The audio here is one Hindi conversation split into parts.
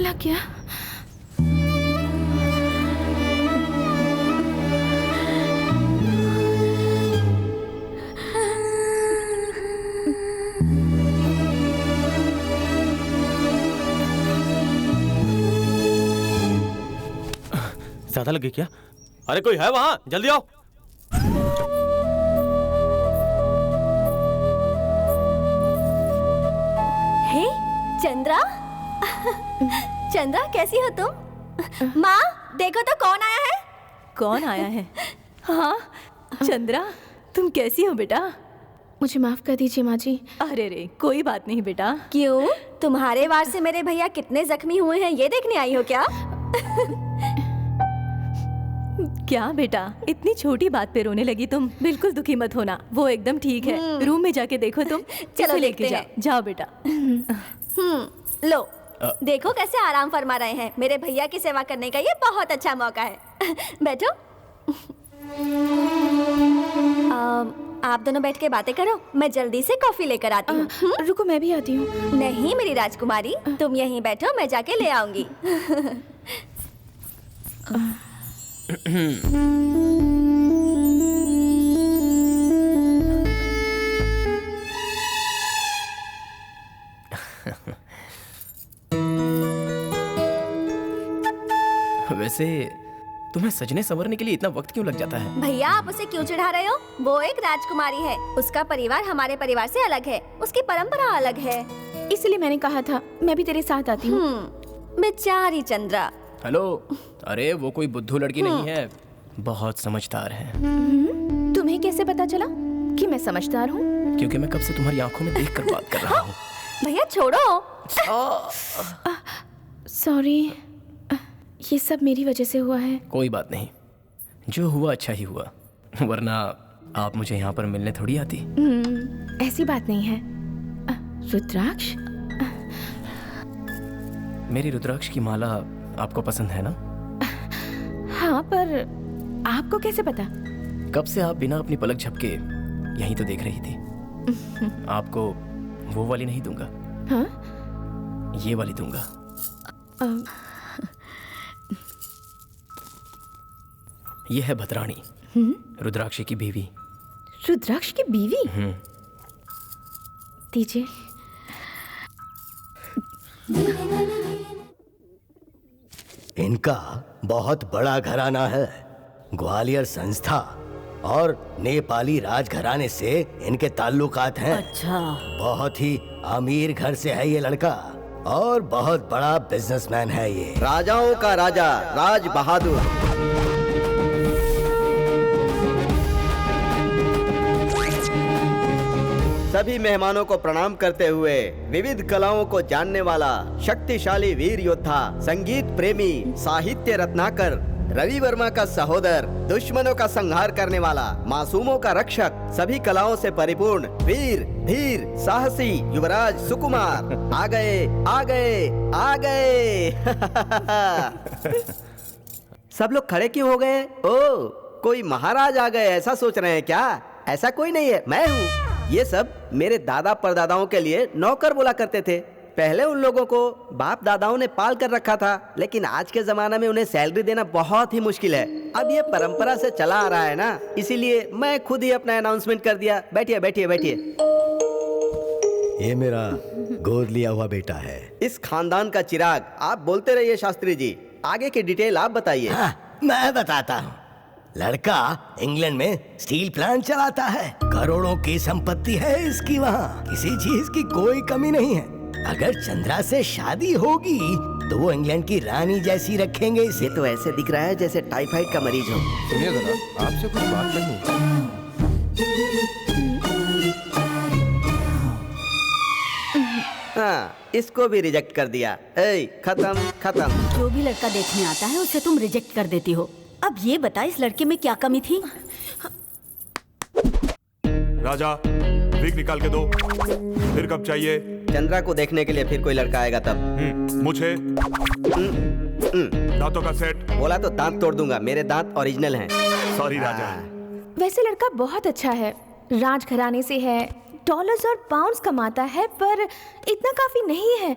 लग गया। ज्यादा लगी क्या? अरे कोई है वहां, जल्दी आओ। हे चंद्रा, चंद्रा कैसी हो तुम? माँ देखो तो कौन आया है। कौन आया है? हाँ चंद्रा, तुम कैसी हो बेटा? मुझे माफ कर दीजिए माँ जी। अरे रे कोई बात नहीं बेटा। क्यों, तुम्हारे वार से मेरे भैया कितने जख्मी हुए हैं ये देखने आई हो क्या? क्या बेटा, इतनी छोटी बात पे रोने लगी तुम? बिल्कुल दुखी मत होना, वो एकदम ठीक है। रूम में जाके देखो तुम। चलो लेके देखते जाओ, जाओ बेटा। लो देखो कैसे आराम फरमा रहे हैं। मेरे भैया की सेवा करने का ये बहुत अच्छा मौका है। बैठो। आप दोनों बैठ के बातें करो, मैं जल्दी से कॉफी लेकर आती हूँ। रुको मैं भी आती हूँ। नहीं मेरी राजकुमारी, तुम यहीं बैठो, मैं जाके ले आऊंगी। वैसे तुम्हें सजने संवरने के लिए इतना वक्त क्यों लग जाता है? भैया आप उसे क्यों चिढ़ा रहे हो? वो एक राजकुमारी है, उसका परिवार हमारे परिवार से अलग है, उसकी परंपरा अलग है। इसलिए मैंने कहा था मैं भी तेरे साथ आती हूँ। बेचारी चंद्रा। हेलो, अरे वो कोई बुद्धू लड़की नहीं है, बहुत समझदार है। तुम्हें कैसे पता चला कि मैं समझदार हूँ? क्योंकि मैं कब से तुम्हारी आंखों में देखकर बात कर रहा हूँ। भैया छोड़ो। सॉरी, ये सब मेरी वजह से हुआ है। कोई बात नहीं, जो हुआ अच्छा ही हुआ, वरना आप मुझे यहाँ पर मिलने थोड़ी आती। ऐसी बात नहीं है। रुद्राक्ष, मेरी रुद्राक्ष की माला आपको पसंद है ना? हाँ, पर आपको कैसे पता? कब से आप बिना अपनी पलक झपके यहीं तो देख रही थी। आपको वो वाली नहीं दूंगा। हाँ? ये वाली दूंगा। ये है भद्राणी, रुद्राक्ष की बीवी। रुद्राक्ष की बीवी? दीजिए। इनका बहुत बड़ा घराना है। ग्वालियर संस्था और नेपाली राजघराने से इनके ताल्लुकात हैं। अच्छा। बहुत ही अमीर घर से है ये लड़का और बहुत बड़ा बिजनेसमैन है ये। राजाओं का राजा राज बहादुर। सभी मेहमानों को प्रणाम करते हुए विविध कलाओं को जानने वाला शक्तिशाली वीर योद्धा, संगीत प्रेमी, साहित्य रत्नाकर, रवि वर्मा का सहोदर, दुश्मनों का संहार करने वाला, मासूमों का रक्षक, सभी कलाओं से परिपूर्ण वीर, धीर, साहसी युवराज सुकुमार आ गए, आ गए, आ गए। सब लोग खड़े क्यों हो गए? ओ, कोई महाराज आ गए ऐसा सोच रहे हैं क्या? ऐसा कोई नहीं है, मैं हूँ। ये सब मेरे दादा परदादाओं के लिए नौकर बोला करते थे। पहले उन लोगों को बाप दादाओं ने पाल कर रखा था, लेकिन आज के जमाने में उन्हें सैलरी देना बहुत ही मुश्किल है। अब ये परंपरा से चला आ रहा है ना, इसीलिए मैं खुद ही अपना अनाउंसमेंट कर दिया। बैठिए बैठिए बैठिए। ये मेरा गोद लिया हुआ बेटा है। इस खानदान का चिराग। आप बोलते रहिए शास्त्री जी, आगे की डिटेल आप बताइए। मैं बताता हूँ। लड़का इंग्लैंड में स्टील प्लांट चलाता है, करोड़ों की संपत्ति है इसकी, वहाँ किसी चीज की कोई कमी नहीं है। अगर चंद्रा से शादी होगी तो वो इंग्लैंड की रानी जैसी रखेंगे इसे। ये तो ऐसे दिख रहा है जैसे टाइफाइड का मरीज हो। सुनिए जरा, आपसे कुछ बात करनी। हाँ, इसको भी रिजेक्ट कर दिया। ए, खत्म खत्म। जो भी लड़का देखने आता है उसे तुम रिजेक्ट कर देती हो। अब ये बता, इस लड़के में क्या कमी थी? राजा, विग निकाल के दो। फिर कब चाहिए? चंद्रा को देखने के लिए फिर कोई लड़का आएगा तब। मुझे दांतों का सेट। बोला तो दांत तोड़ दूंगा, मेरे दांत ओरिजिनल हैं। सॉरी राजा। वैसे लड़का बहुत अच्छा है, राजघराने से है, डॉलर्स और पाउंड्स कमाता है, पर इतना काफी नहीं है।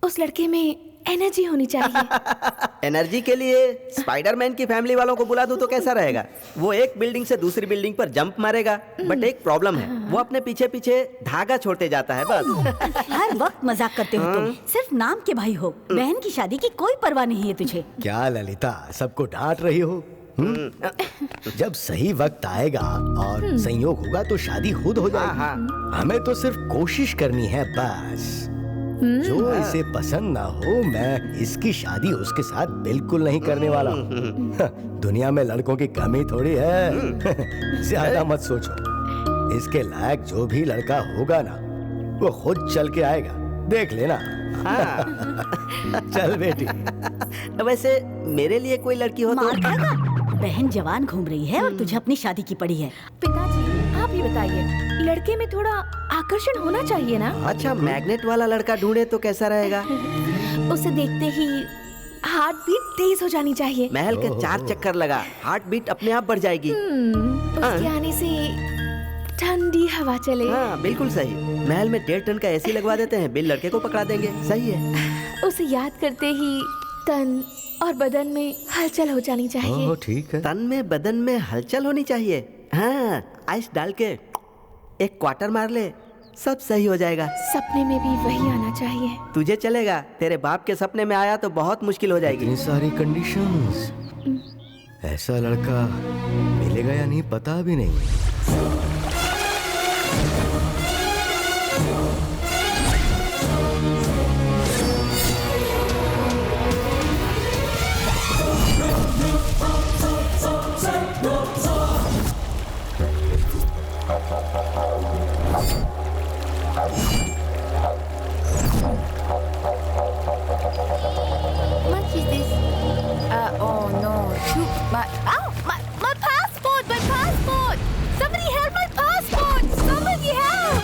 उस लड़के में एनर्जी होनी चाहिए। एनर्जी के लिए स्पाइडरमैन की फैमिली वालों को बुला दूं तो कैसा रहेगा? वो एक बिल्डिंग से दूसरी बिल्डिंग पर जंप मारेगा, बट एक प्रॉब्लम है, वो अपने पीछे पीछे धागा छोड़ते जाता है बस। हर वक्त मजाक करते हो तुम। सिर्फ नाम के भाई हो, बहन की शादी की कोई परवाह नहीं है तुझे। क्या ललिता, सबको डांट रही हो? जब सही वक्त आएगा और संयोग होगा तो शादी खुद हो जाएगी। हमें तो सिर्फ कोशिश करनी है बस। जो इसे पसंद ना हो, मैं इसकी शादी उसके साथ बिल्कुल नहीं करने वाला हूँ। दुनिया में लड़कों की कमी थोड़ी है। ज्यादा मत सोचो। इसके लायक जो भी लड़का होगा ना, वो खुद चल के आएगा, देख लेना। चल बेटी। वैसे मेरे लिए कोई लड़की हो तो? मार खाएगा। बहन जवान घूम रही है और तुझे अपनी शादी की पड़ी है। पिताजी, आप ही बताइए, लड़के में थोड़ा आकर्षण होना चाहिए ना? अच्छा, मैग्नेट वाला लड़का ढूंढे तो कैसा रहेगा? उसे देखते ही हार्ट बीट तेज हो जानी चाहिए। महल के 4 चक्कर लगा, हार्ट बीट अपने आप बढ़ जाएगी। उसके आने से ठंडी हवा चले। हाँ, बिल्कुल सही। महल में 1.5 टन का एसी लगवा देते हैं, बिल लड़के को पकड़ा देंगे। सही है। उसे याद करते ही तन और बदन में हलचल हो जानी चाहिए। ठीक है। तन में बदन में हलचल होनी चाहिए। हाँ, आइस डाल के एक क्वार्टर मार ले, सब सही हो जाएगा। सपने में भी वही आना चाहिए। तुझे चलेगा, तेरे बाप के सपने में आया तो बहुत मुश्किल हो जाएगी। इतनी सारी कंडीशंस, ऐसा लड़का मिलेगा या नहीं पता भी नहीं। What is this? Oh no! My passport! My passport! Somebody help my passport! Somebody help!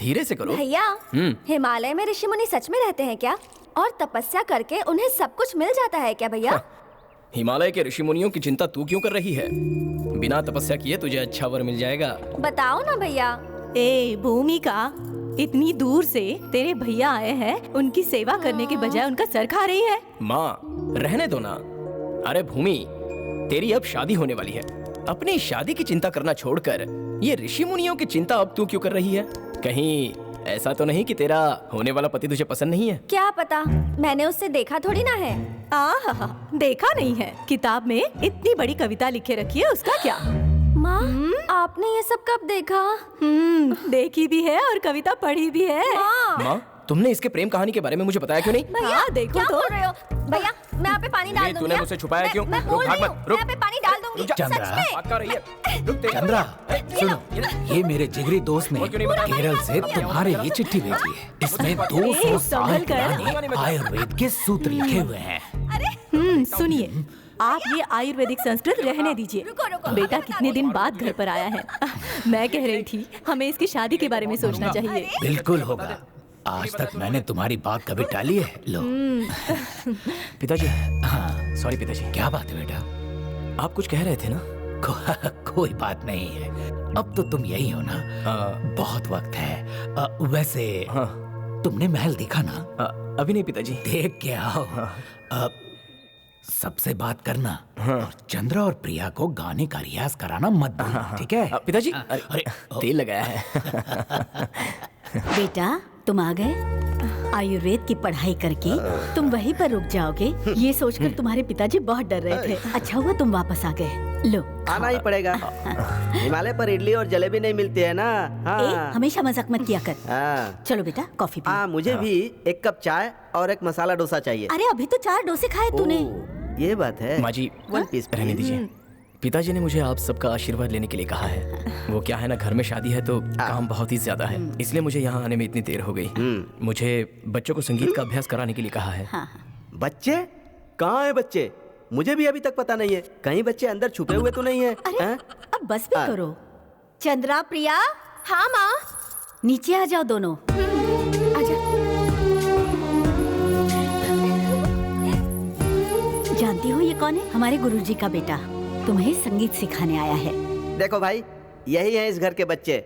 धीरे से करो। भैया, हिमालय में ऋषि मुनि सच में रहते हैं क्या? और तपस्या करके उन्हें सब कुछ मिल जाता है क्या भैया? हिमालय के ऋषि मुनियों की चिंता तू क्यों कर रही है? बिना तपस्या किए तुझे अच्छा वर मिल जाएगा। बताओ ना भैया। ए भूमिका, इतनी दूर से तेरे भैया आए हैं, उनकी सेवा करने के बजाय उनका सर खा रही है। माँ, रहने दो ना। अरे भूमि, तेरी अब शादी होने वाली है। अपनी शादी की चिंता करना छोड़कर ये ऋषि मुनियों की चिंता अब तू क्यों कर रही है? कहीं ऐसा तो नहीं कि तेरा होने वाला पति तुझे पसंद नहीं है? क्या पता, मैंने उससे देखा थोड़ी ना है। आहा, देखा नहीं है? किताब में इतनी बड़ी कविता लिखे रखी है, उसका क्या? माँ, आपने ये सब कब देखा? देखी भी है और कविता पढ़ी भी है। माँ, तुमने इसके प्रेम कहानी के बारे में मुझे बताया क्यों नहीं? भैया, देखो क्या तो। बोल रहे हो? भैया, मैं यहाँ पे पानी डाल दूंगी। तूने मुझसे छुपाया क्यों? मैं रुक, बोल भाग रही मत, हूँ, रुक। मैं यहाँ पे पानी डाल दूंगी। चंद्रा। सच में। बात कर रही है। रुक, तेरी- चंद्रा, सुनो, ये मेरे जिगरी दोस्त ने और क्यों नहीं बताया? केरल से तुम्हारे लिए चिट्ठी भेजी है। इसमें 200 साल संभल कर। पुराने आयुर्वेद के सूत्र लिखे हुए हैं। सुनिए, आप ये आयुर्वेदिक संस्कृत रहने दीजिए। रुको। बेटा कितने दिन बाद घर पर आया है। मैं कह रही थी हमें इसकी शादी के बारे में सोचना चाहिए। बिल्कुल होगा। आज तक मैंने तुम्हारी बात कभी टाली है। लो। पिताजी, हाँ, सॉरी पिताजी। क्या बात है बेटा? आप कुछ कह रहे थे ना? कोई बात नहीं है। अब तो तुम यही हो ना? बहुत वक्त है। वैसे हाँ। तुमने महल देखा ना? अभी नहीं पिताजी। देख के आओ। सबसे बात करना। और चंद्रा और प्रिया को गाने का रियाज कराना मत भूलना, ठीक है? पिताजी, अरे तेल लगाया है। बेटा, तुम आ गए। आयुर्वेद की पढ़ाई करके तुम वहीं पर रुक जाओगे, ये सोचकर तुम्हारे पिताजी बहुत डर रहे थे। अच्छा हुआ तुम वापस आ गए। लो, आना ही पड़ेगा। हिमालय पर इडली और जलेबी नहीं मिलती है ना। हाँ। हमेशा मजाक मत किया कर। हाँ। चलो बेटा, कॉफी पी। मुझे भी एक कप चाय और एक मसाला डोसा चाहिए। अरे अभी तो 4 डोसे खाए तूने। ये बात है। माँ जी, वन पीस रहने दीजिए। पिताजी ने मुझे आप सबका आशीर्वाद लेने के लिए कहा है। वो क्या है ना, घर में शादी है तो काम बहुत ही ज्यादा है, इसलिए मुझे यहाँ आने में इतनी देर हो गई। मुझे बच्चों को संगीत का अभ्यास कराने के लिए कहा है। बच्चे? कहाँ है बच्चे? मुझे भी अभी तक पता नहीं है। कहीं बच्चे अंदर छुपे हुए तो नहीं है? अरे अब बस भी करो। चंद्रा, प्रिया। हाँ माँ। नीचे आ जाओ दोनों। आजा। जानती हो ये कौन है? हमारे गुरुजी का बेटा तुम्हें संगीत सिखाने आया है। देखो भाई, यही है इस घर के बच्चे।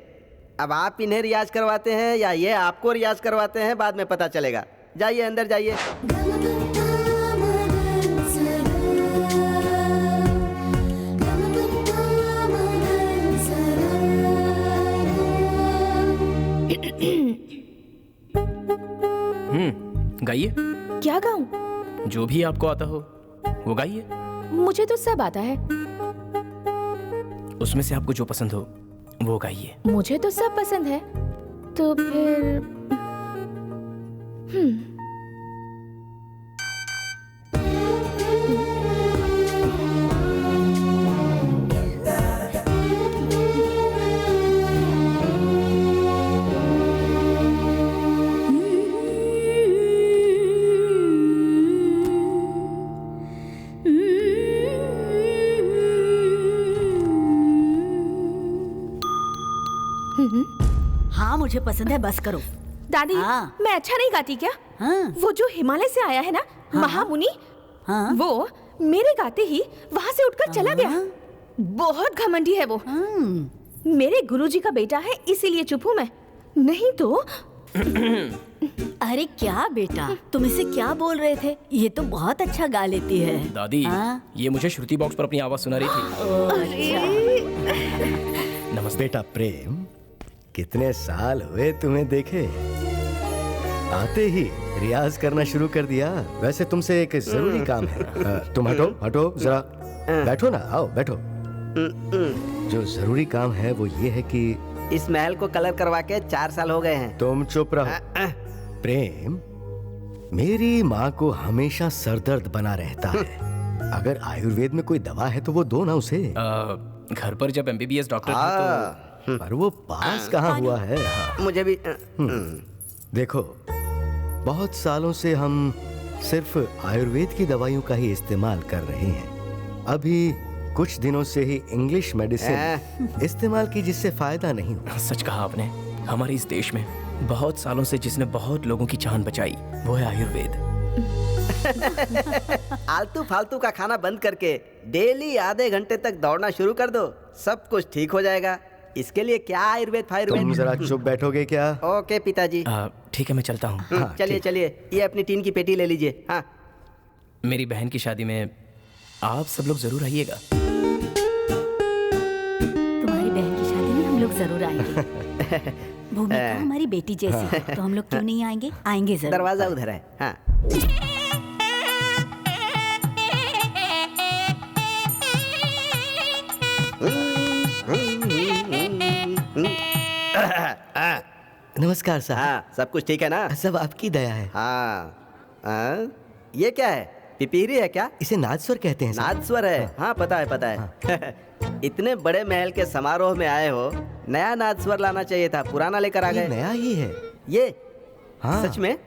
अब आप इन्हें रियाज करवाते हैं या ये आपको रियाज करवाते हैं, बाद में पता चलेगा। जाइए अंदर जाइए। गाइए। क्या गाऊं? जो भी आपको आता हो वो गाइए। मुझे तो सब आता है। उसमें से आपको जो पसंद हो वो गाइए। मुझे तो सब पसंद है। तो फिर हाँ मुझे पसंद है, बस करो। दादी, हाँ। मैं अच्छा नहीं गाती क्या? हाँ। वो जो हिमालय से आया है ना, महामुनि, हाँ। वो मेरे गाते ही वहाँ से उठकर चला गया। बहुत घमंडी है वो। मेरे गुरुजी का बेटा है, इसीलिए चुप हूँ मैं, नहीं तो। अरे क्या बेटा, तुम इसे क्या बोल रहे थे? ये तो बहुत अच्छा गा लेती है। दादी, हाँ? ये मुझे श्रुति बॉक्स पर अपनी आवाज सुना रही थी। नमस्ते बेटा प्रेम, कितने साल हुए तुम्हें देखे। आते ही रियाज करना शुरू कर दिया। वैसे तुमसे एक जरूरी काम है। तुम हटो जरा, बैठो ना, आओ बैठो। जो जरूरी काम है वो ये है कि इस महल को कलर करवा के 4 साल हो गए हैं। तुम चुप रहो। प्रेम, मेरी माँ को हमेशा सरदर्द बना रहता है। अगर आयुर्वेद में कोई दवा है तो वो दो ना उसे। घर पर जब MBBS डॉक्टर थे तो पर वो पास कहाँ हुआ है। मुझे भी देखो, बहुत सालों से हम सिर्फ आयुर्वेद की दवाइयों का ही इस्तेमाल कर रहे हैं। अभी कुछ दिनों से ही इंग्लिश मेडिसिन इस्तेमाल की, जिससे फायदा नहीं हुआ। सच कहा आपने। हमारे इस देश में बहुत सालों से जिसने बहुत लोगों की जान बचाई वो है आयुर्वेद। आलतू फालतू का खाना बंद करके डेली आधे घंटे तक दौड़ना शुरू कर दो, सब कुछ ठीक हो जाएगा। इसके लिए क्या आयुर्वेद फायुर्वेद। तुम जरा चुप बैठोगे क्या? ओके पिताजी। ठीक है मैं चलता हूँ। चलिए चलिए, ये अपनी टीन की पेटी ले लीजिए। हाँ, मेरी बहन की शादी में आप सब लोग जरूर आइएगा। तुम्हारी बहन की शादी में हम लोग जरूर आएंगे। भूमिका हमारी बेटी जैसी है, तो हम लोग क्यों नहीं आएंगे? आएंगे जरूर। दरवाजा उधर है। हाँ। नमस्कार साहब। हाँ, सब कुछ ठीक है ना? सब आपकी दया है। हाँ, ये क्या है? पिपीरी है क्या? इसे नादस्वर कहते हैं साहब। नादस्वर है। हाँ पता है पता है। इतने बड़े महल के समारोह में आए हो, नया नादस्वर लाना चाहिए था, पुराना लेकर आ गए। नया ही है ये? हाँ। सच में?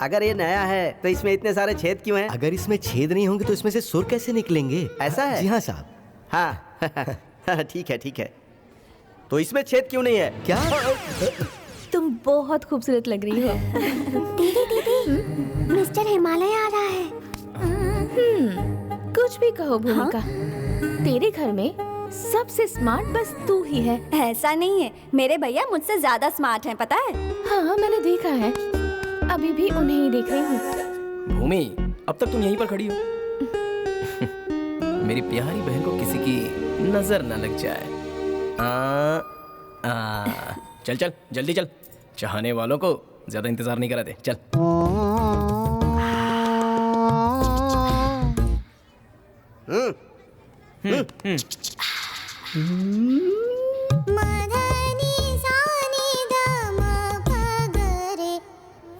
अगर ये नया है तो इसमें इतने सारे छेद क्यों हैं? अगर इसमें छेद नहीं होंगे तो इसमें से सुर कैसे निकलेंगे? ऐसा है? जी हाँ साहब। हाँ ठीक है ठीक है। तो इसमें छेद क्यों नहीं है? क्या? तुम बहुत खूबसूरत लग रही हो। दीदी दीदी, मिस्टर हिमालय आ रहा है। कुछ भी कहो भूमिका, तेरे घर में सबसे स्मार्ट बस तू ही है। ऐसा नहीं है, मेरे भैया मुझसे ज्यादा स्मार्ट हैं, पता है? हाँ मैंने देखा है, अभी भी उन्हें ही देख रही हूँ। भूमि, अब तक तुम यहीं पर खड़ी हो। मेरी प्यारी बहन को किसी की नजर न लग जाए। चल चल जल्दी चल, चाहने वालों को ज्यादा इंतजार नहीं कराते। चल।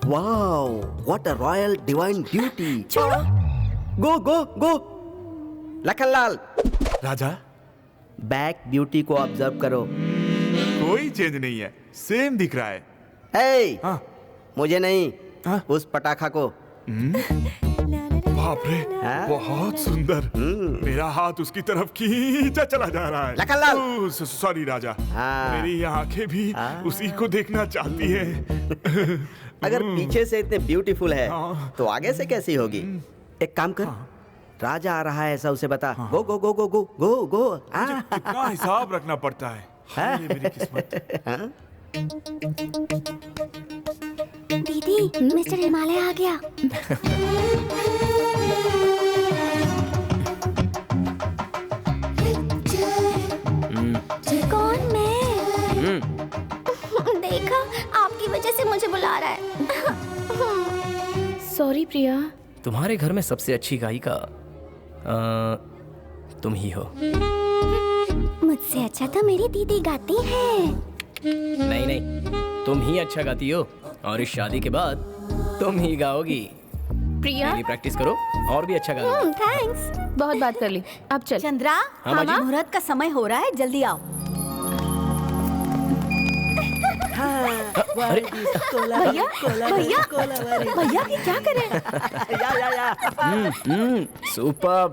Wow, what a royal divine beauty. छोड़ो। गो गो गो। लखनलाल, राजा, बैक ब्यूटी को ऑब्जर्व करो। कोई चेंज नहीं है, सेम दिख रहा है। हे, हाँ। मुझे नहीं, हाँ? उस पटाखा को। बाप रे, हाँ? बहुत सुंदर। मेरा हाथ उसकी तरफ खींचा चला जा रहा है। लखनलाल। ओह, सॉरी राजा। हाँ। मेरी आंखें भी उसी को देखना चाहती है। अगर पीछे से इतने ब्यूटीफुल है हाँ। तो आगे से कैसी होगी? एक काम कर, राजा आ रहा है ऐसा उसे बता। गो गो गो गो गो गो गो। कितना हिसाब रखना पड़ता है। हाय मेरी किस्मत। दीदी, मिस्टर हिमालय आ गया। कौन? मैं? देखा, आपकी वजह से मुझे बुला रहा है। सॉरी प्रिया। तुम्हारे घर में सबसे अच्छी गायिका तुम ही हो। मुझसे अच्छा तो मेरी दीदी गाती है। नहीं नहीं, तुम ही अच्छा गाती हो, और इस शादी के बाद तुम ही गाओगी। प्रिया, मेरी प्रैक्टिस करो और भी अच्छा गाना। थैंक्स। बहुत बात कर ली, अब चल। चंद्रा, हाँ, माँ जी? मुहूर्त का समय हो रहा है, जल्दी आओ। अरे भैया भैया भैया ये क्या कर रहे हैं? या। सुपर्ब।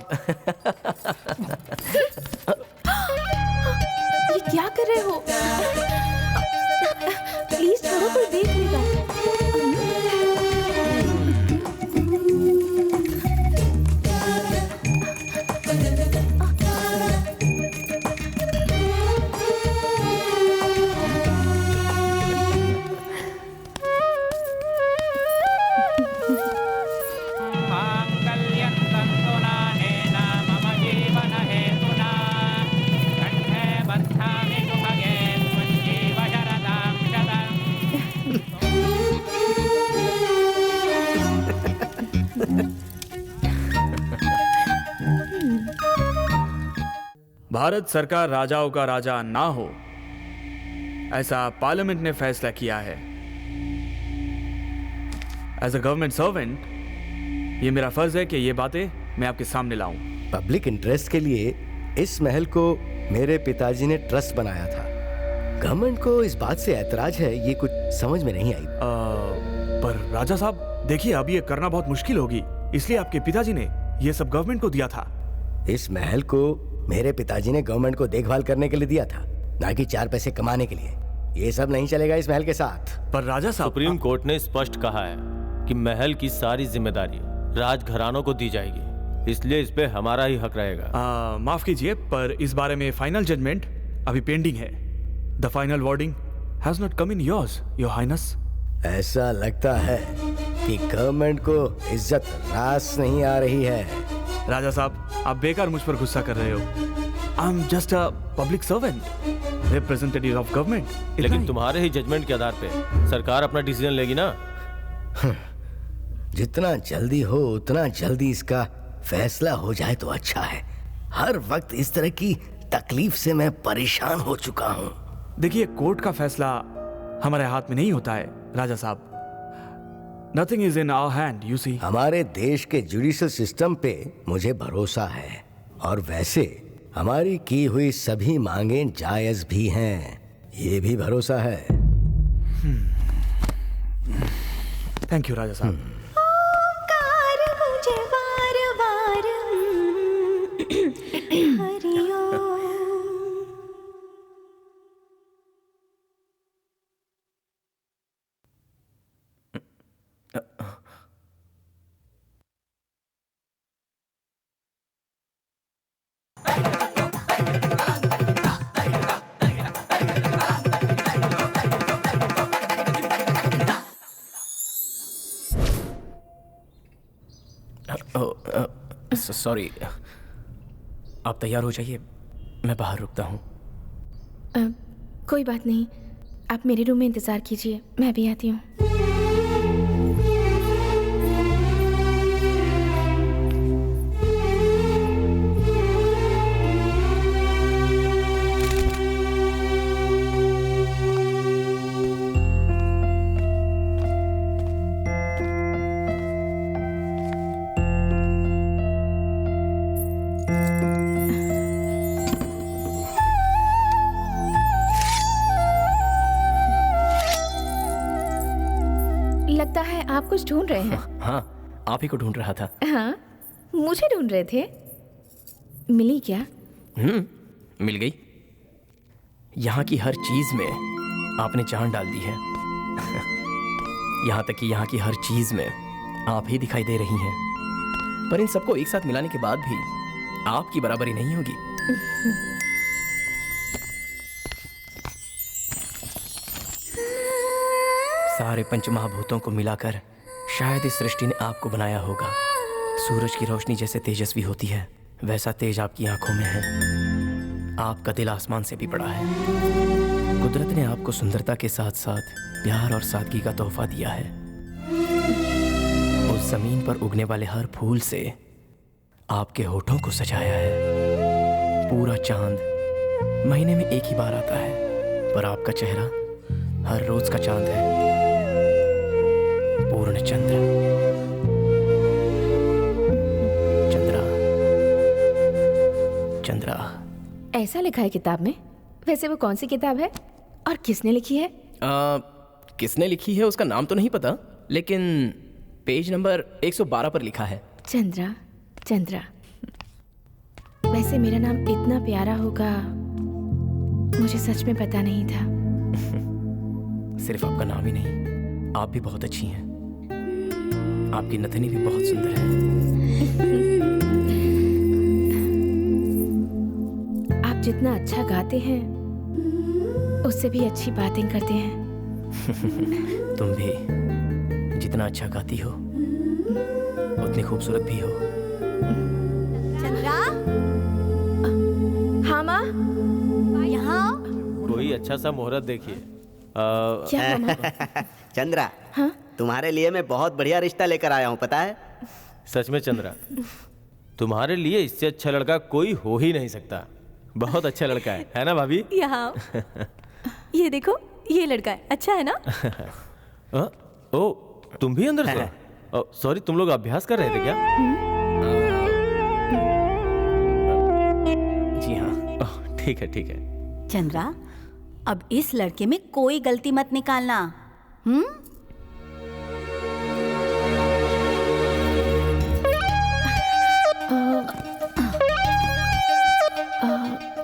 ये क्या कर रहे हो? प्लीज छोड़ो, कोई देख लेगा। भारत सरकार राजाओं का राजा ना हो, ऐसा पार्लियामेंट ने फैसला किया है। एज अ गवर्नमेंट सर्वेंट ये मेरा फर्ज है कि ये बातें मैं आपके सामने लाऊं। पब्लिक इंटरेस्ट के लिए इस महल को मेरे पिताजी ने ट्रस्ट बनाया था। गवर्नमेंट को इस बात से ऐतराज है, ये कुछ समझ में नहीं आई। पर राजा साहब देखिए, अब ये करना बहुत मुश्किल होगी, इसलिए आपके पिताजी ने ये सब गवर्नमेंट को दिया था। इस महल को मेरे पिताजी ने गवर्नमेंट को देखभाल करने के लिए दिया था, ना कि 4 पैसे कमाने के लिए। ये सब नहीं चलेगा इस महल के साथ। पर राजा साहब, सुप्रीम कोर्ट ने स्पष्ट कहा है कि महल की सारी जिम्मेदारी राजघरानों को दी जाएगी, इसलिए इस पे हमारा ही हक रहेगा। माफ कीजिए, पर इस बारे में फाइनल जजमेंट अभी पेंडिंग है। The final wording has not come in yours, your highness. ऐसा लगता है कि गवर्नमेंट को इज्जत रास नहीं आ रही है। राजा साहब, आप बेकार मुझ पर गुस्सा कर रहे हो। I am just a public servant, representative of government. लेकिन तुम्हारे ही जजमेंट के आधार पे सरकार अपना डिसीजन लेगी ना। जितना जल्दी हो उतना जल्दी इसका फैसला हो जाए तो अच्छा है। हर वक्त इस तरह की तकलीफ से मैं परेशान हो चुका हूँ। देखिए, कोर्ट का फैसला हमारे हाथ में नहीं होता है राजा साहब। Nothing is in our hand, you see. हमारे देश के जुडिशियल सिस्टम पे मुझे भरोसा है, और वैसे हमारी की हुई सभी मांगें जायज भी हैं, ये भी भरोसा है। थैंक यू राजा साहब। मुझे बार बार हरिओम। सॉरी, आप तैयार हो जाइए, मैं बाहर रुकता हूँ। कोई बात नहीं, आप मेरे रूम में इंतज़ार कीजिए, मैं भी आती हूँ। लगता है आप कुछ ढूंढ रहे हैं। हाँ, आप ही को ढूंढ रहा था। हाँ, मुझे ढूंढ रहे थे। मिली क्या? मिल गई। यहाँ की हर चीज में आपने जान डाल दी है। यहाँ तक कि यहाँ की हर चीज में आप ही दिखाई दे रही हैं। पर इन सबको एक साथ मिलाने के बाद भी आपकी बराबरी नहीं होगी। सारे पंचमहाभूतों को मिलाकर शायद इस सृष्टि ने आपको बनाया होगा। सूरज की रोशनी जैसे तेजस्वी होती है, वैसा तेज आपकी आंखों में है। आपका दिल आसमान से भी बड़ा है। कुदरत ने आपको सुंदरता के साथ साथ प्यार और सादगी का तोहफा दिया है। उस जमीन पर उगने वाले हर फूल से आपके होठों को सजाया है। पूरा चांद महीने में एक ही बार आता है, पर आपका चेहरा हर रोज का चांद है। पूर्ण चंद्र, चंद्रा, चंद्रा। ऐसा लिखा है किताब में। वैसे वो कौन सी किताब है और किसने लिखी है? किसने लिखी है उसका नाम तो नहीं पता, लेकिन पेज नंबर 112 पर लिखा है। चंद्रा, चंद्रा। वैसे मेरा नाम इतना प्यारा होगा मुझे सच में पता नहीं था। सिर्फ आपका नाम ही नहीं, आप भी बहुत अच्छी हैं। आपकी नथनी भी बहुत सुंदर है। आप जितना अच्छा गाते हैं उससे भी अच्छी बातें करते हैं। तुम भी जितना अच्छा गाती हो उतनी खूबसूरत भी हो। चंद्रा, हाँ माँ, यहाँ कोई अच्छा सा मुहूर्त देखिए। क्या मामा? चंद्रा, हाँ? तुम्हारे लिए मैं बहुत बढ़िया रिश्ता लेकर आया हूँ, पता है? सच में चंद्रा, तुम्हारे लिए इससे अच्छा लड़का कोई हो ही नहीं सकता। बहुत अच्छा लड़का है ना भाभी? यहाँ ये देखो, ये लड़का है, अच्छा है ना? ओ, तुम भी अंदर से? सॉरी, तुम लोग अभ्यास कर रहे थे क्या? जी हाँ। ठीक है, ठीक है। चंद्रा, अब इस लड़के में कोई गलती मत निकालना।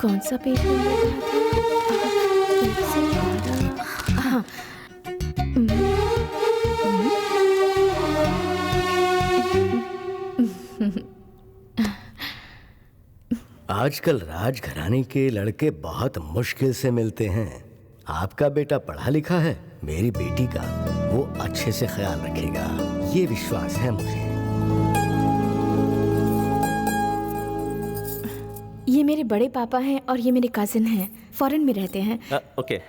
कौन सा पेज नंबर था? हाँ। आजकल राजघराने के लड़के बहुत मुश्किल से मिलते हैं। आपका बेटा पढ़ा लिखा है, मेरी बेटी का वो अच्छे से ख्याल रखेगा, ये विश्वास है मुझे। ये मेरे बड़े पापा हैं और ये मेरे कजिन हैं, फॉरेन में रहते हैं। ओके।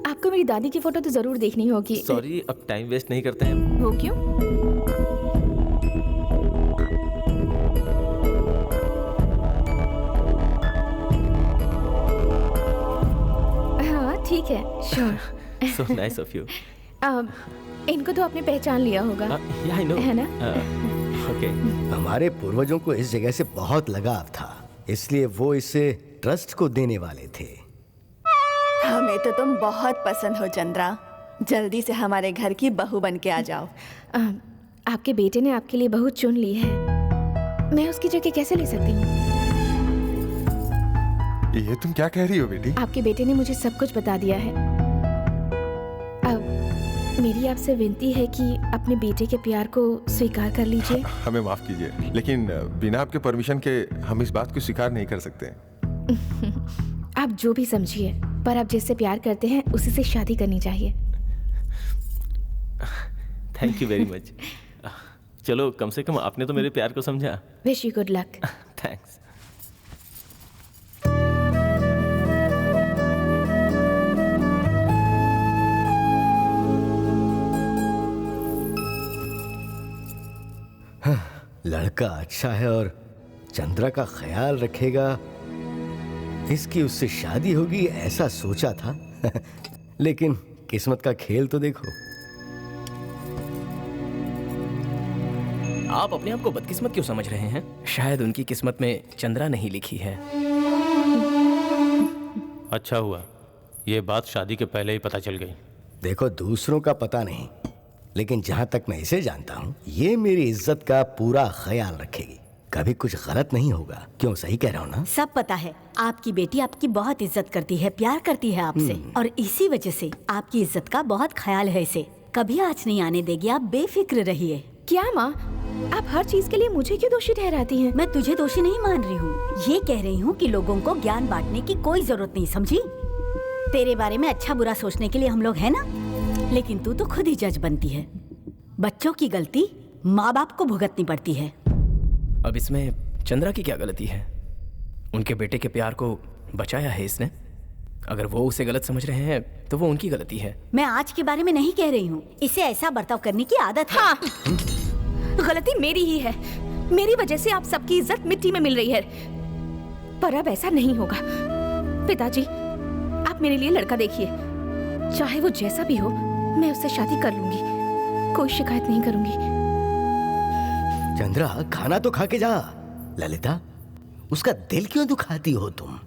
आपको मेरी दादी की फोटो तो जरूर देखनी होगी। सॉरी, अब टाइम वेस्ट नहीं करते हैं। वो क्यों? हाँ ठीक है, sure. So nice of you. इनको तो आपने पहचान लिया होगा। Yeah, I know. है ना? Okay. हमारे पूर्वजों को इस जगह से बहुत लगाव था, इसलिए वो इसे ट्रस्ट को देने वाले थे। हमें तो तुम बहुत पसंद हो चंद्रा, जल्दी से हमारे घर की बहू बन के आ जाओ। आपके बेटे ने आपके लिए बहू चुन ली है, मैं उसकी जगह कैसे ले सकती हूँ? ये तुम क्या कह रही हो बेटी? आपके बेटे ने मुझे सब कुछ बता दिया है। अब मेरी आपसे विनती है कि अपने बेटे के प्यार को स्वीकार कर लीजिए। हमें माफ कीजिए, लेकिन बिना आपके परमिशन के हम इस बात को स्वीकार नहीं कर सकते। आप जो भी समझिए, पर आप जिससे प्यार करते हैं उसी से शादी करनी चाहिए। Thank you very much. चलो, कम से कम आपने तो मेरे प्यार को समझा। Wish you good luck. Thanks. लड़का अच्छा है और चंद्रा का ख्याल रखेगा, इसकी उससे शादी होगी ऐसा सोचा था। लेकिन किस्मत का खेल तो देखो। आप अपने आप को बदकिस्मत क्यों समझ रहे हैं? शायद उनकी किस्मत में चंद्रा नहीं लिखी है। अच्छा हुआ, ये बात शादी के पहले ही पता चल गई। देखो, दूसरों का पता नहीं, लेकिन जहां तक मैं इसे जानता हूँ, ये मेरी इज्जत का पूरा ख्याल रखेगी, कभी कुछ गलत नहीं होगा। क्यों, सही कह रहा हूँ ना? सब पता है, आपकी बेटी आपकी बहुत इज्जत करती है, प्यार करती है आपसे, और इसी वजह से आपकी इज्जत का बहुत ख्याल है इसे। कभी आँच नहीं आने देगी, आप बेफिक्र रहिए। क्या माँ, आप हर चीज के लिए मुझे क्यों दोषी ठहराती हैं? मैं तुझे दोषी नहीं मान रही हूँ, ये कह रही हूँ कि लोगों को ज्ञान बांटने की कोई जरूरत नहीं, समझी? तेरे बारे में अच्छा बुरा सोचने के लिए हम लोग है ना, लेकिन तू तो खुद ही जज बनती है। बच्चों की गलती माँ बाप को भुगतनी पड़ती है। अब इसमें चंद्रा की क्या गलती है? उनके बेटे के प्यार को बचाया है इसने। अगर वो उसे गलत समझ रहे हैं तो वो उनकी गलती है। मैं आज के बारे में नहीं कह रही हूँ, इसे ऐसा बर्ताव करने की आदत है। हाँ, गलती मेरी ही है। मेरी वजह से आप सबकी इज्जत मिट्टी में मिल रही है। पर अब ऐसा नहीं होगा। पिताजी, आप मेरे लिए लड़का देखिए, चाहे वो जैसा भी हो, मैं उससे शादी कर लूंगी, कोई शिकायत नहीं करूंगी। चंद्रा, खाना तो खा के जा। ललिता, उसका दिल क्यों दुखाती हो तुम?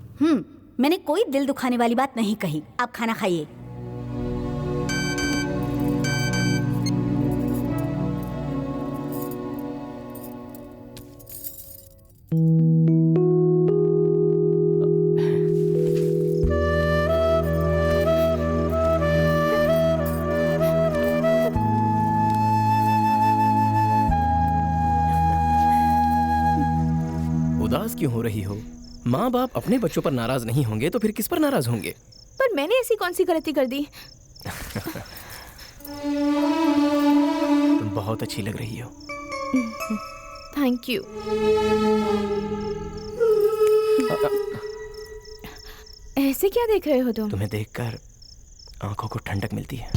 मैंने कोई दिल दुखाने वाली बात नहीं कही। आप खाना खाइए। उदास क्यों हो रही हो? माँ बाप अपने बच्चों पर नाराज नहीं होंगे तो फिर किस पर नाराज होंगे? पर मैंने ऐसी कौन सी गलती कर दी? तुम बहुत अच्छी लग रही हो। Thank you. ऐसे क्या देख रहे हो तुम? तुम्हें देखकर आंखों को ठंडक मिलती है।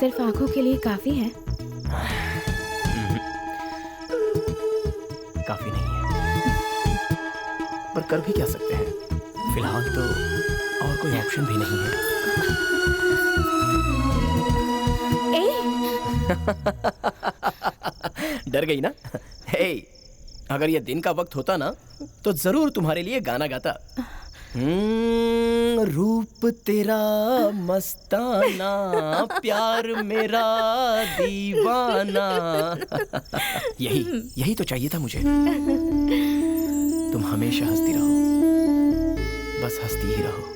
सिर्फ आंखों के लिए काफी है? काफी नहीं है, पर कर भी क्या सकते हैं? फिलहाल तो और कोई ऑप्शन भी नहीं है। डर गई ना? हे, अगर ये दिन का वक्त होता ना तो जरूर तुम्हारे लिए गाना गाता। रूप तेरा मस्ताना, प्यार मेरा दीवाना। यही तो चाहिए था मुझे। तुम हमेशा हंसती रहो, बस हंसती ही रहो।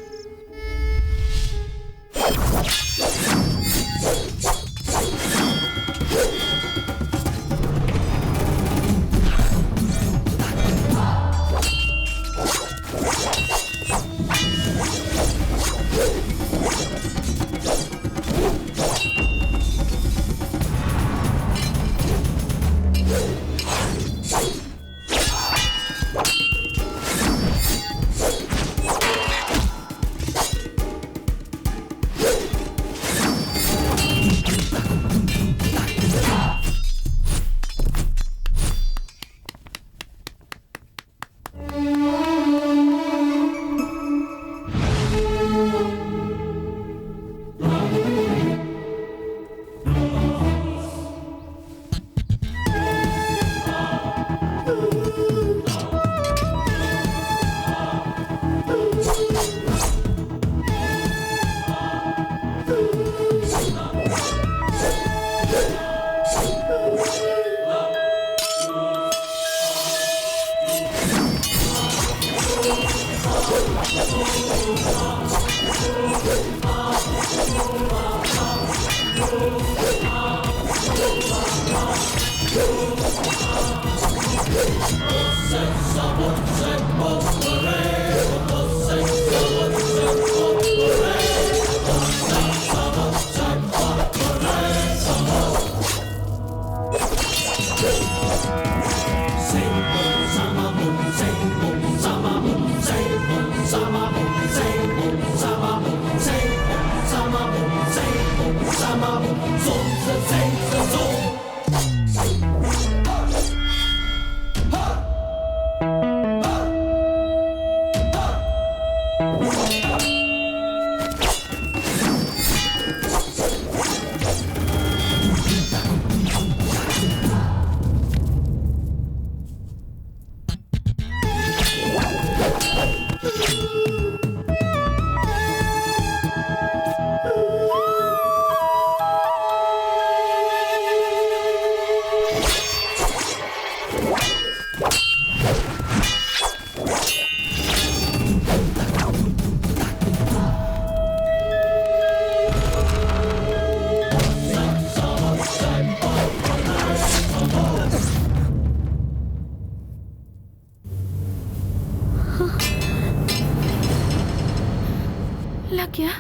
लग गया।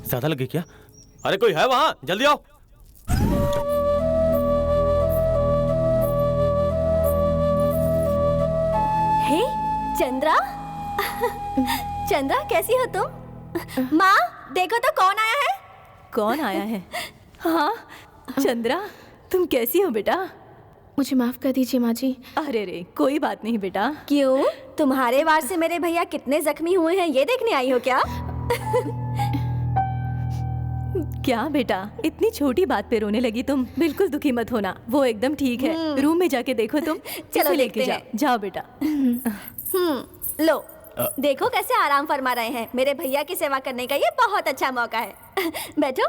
ज्यादा लगे क्या? अरे कोई है वहां, जल्दी आओ। हे चंद्रा, चंद्रा कैसी हो तुम? माँ देखो तो कौन आया है। कौन आया है? हाँ चंद्रा, तुम कैसी हो बेटा? मुझे माफ कर दीजिए माँ जी। अरे रे कोई बात नहीं बेटा। क्यों, तुम्हारे वार से मेरे भैया कितने जख्मी हुए हैं ये देखने आई हो क्या? क्या बेटा, इतनी छोटी बात पे रोने लगी तुम? बिल्कुल दुखी मत होना, वो एकदम ठीक है। रूम में जाके देखो तुम। चलो लेके जाओ, जाओ बेटा। लो देखो कैसे आराम फरमा रहे हैं। मेरे भैया की सेवा करने का ये बहुत अच्छा मौका है। बैठो।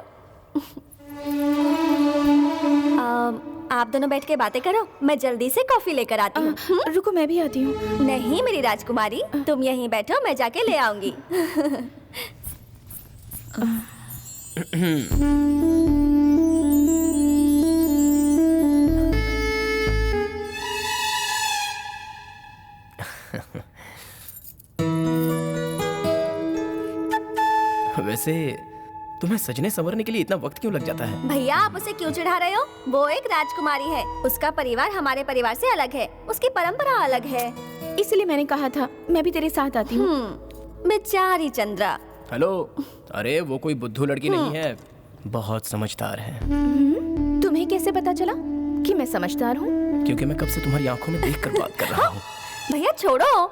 आप दोनों बैठ के बातें करो, मैं जल्दी से कॉफी लेकर आती हूँ। रुको मैं भी आती हूँ। नहीं मेरी राजकुमारी, तुम यहीं बैठो, मैं जाके ले आऊंगी। वैसे तुम्हें सजने संवरने के लिए इतना वक्त क्यों लग जाता है? भैया आप उसे क्यों चिढ़ा रहे हो? वो एक राजकुमारी है, उसका परिवार हमारे परिवार से अलग है, उसकी परंपरा अलग है। इसलिए मैंने कहा था मैं भी तेरे साथ आती हूँ। बेचारी चंद्रा। हेलो, अरे वो कोई बुद्धू लड़की नहीं है, बहुत समझदार है। तुम्हें कैसे पता चला कि मैं समझदार हूँ? क्योंकि मैं कब से तुम्हारी आंखों में देखकर बात कर रहा हूँ। भैया छोड़ो।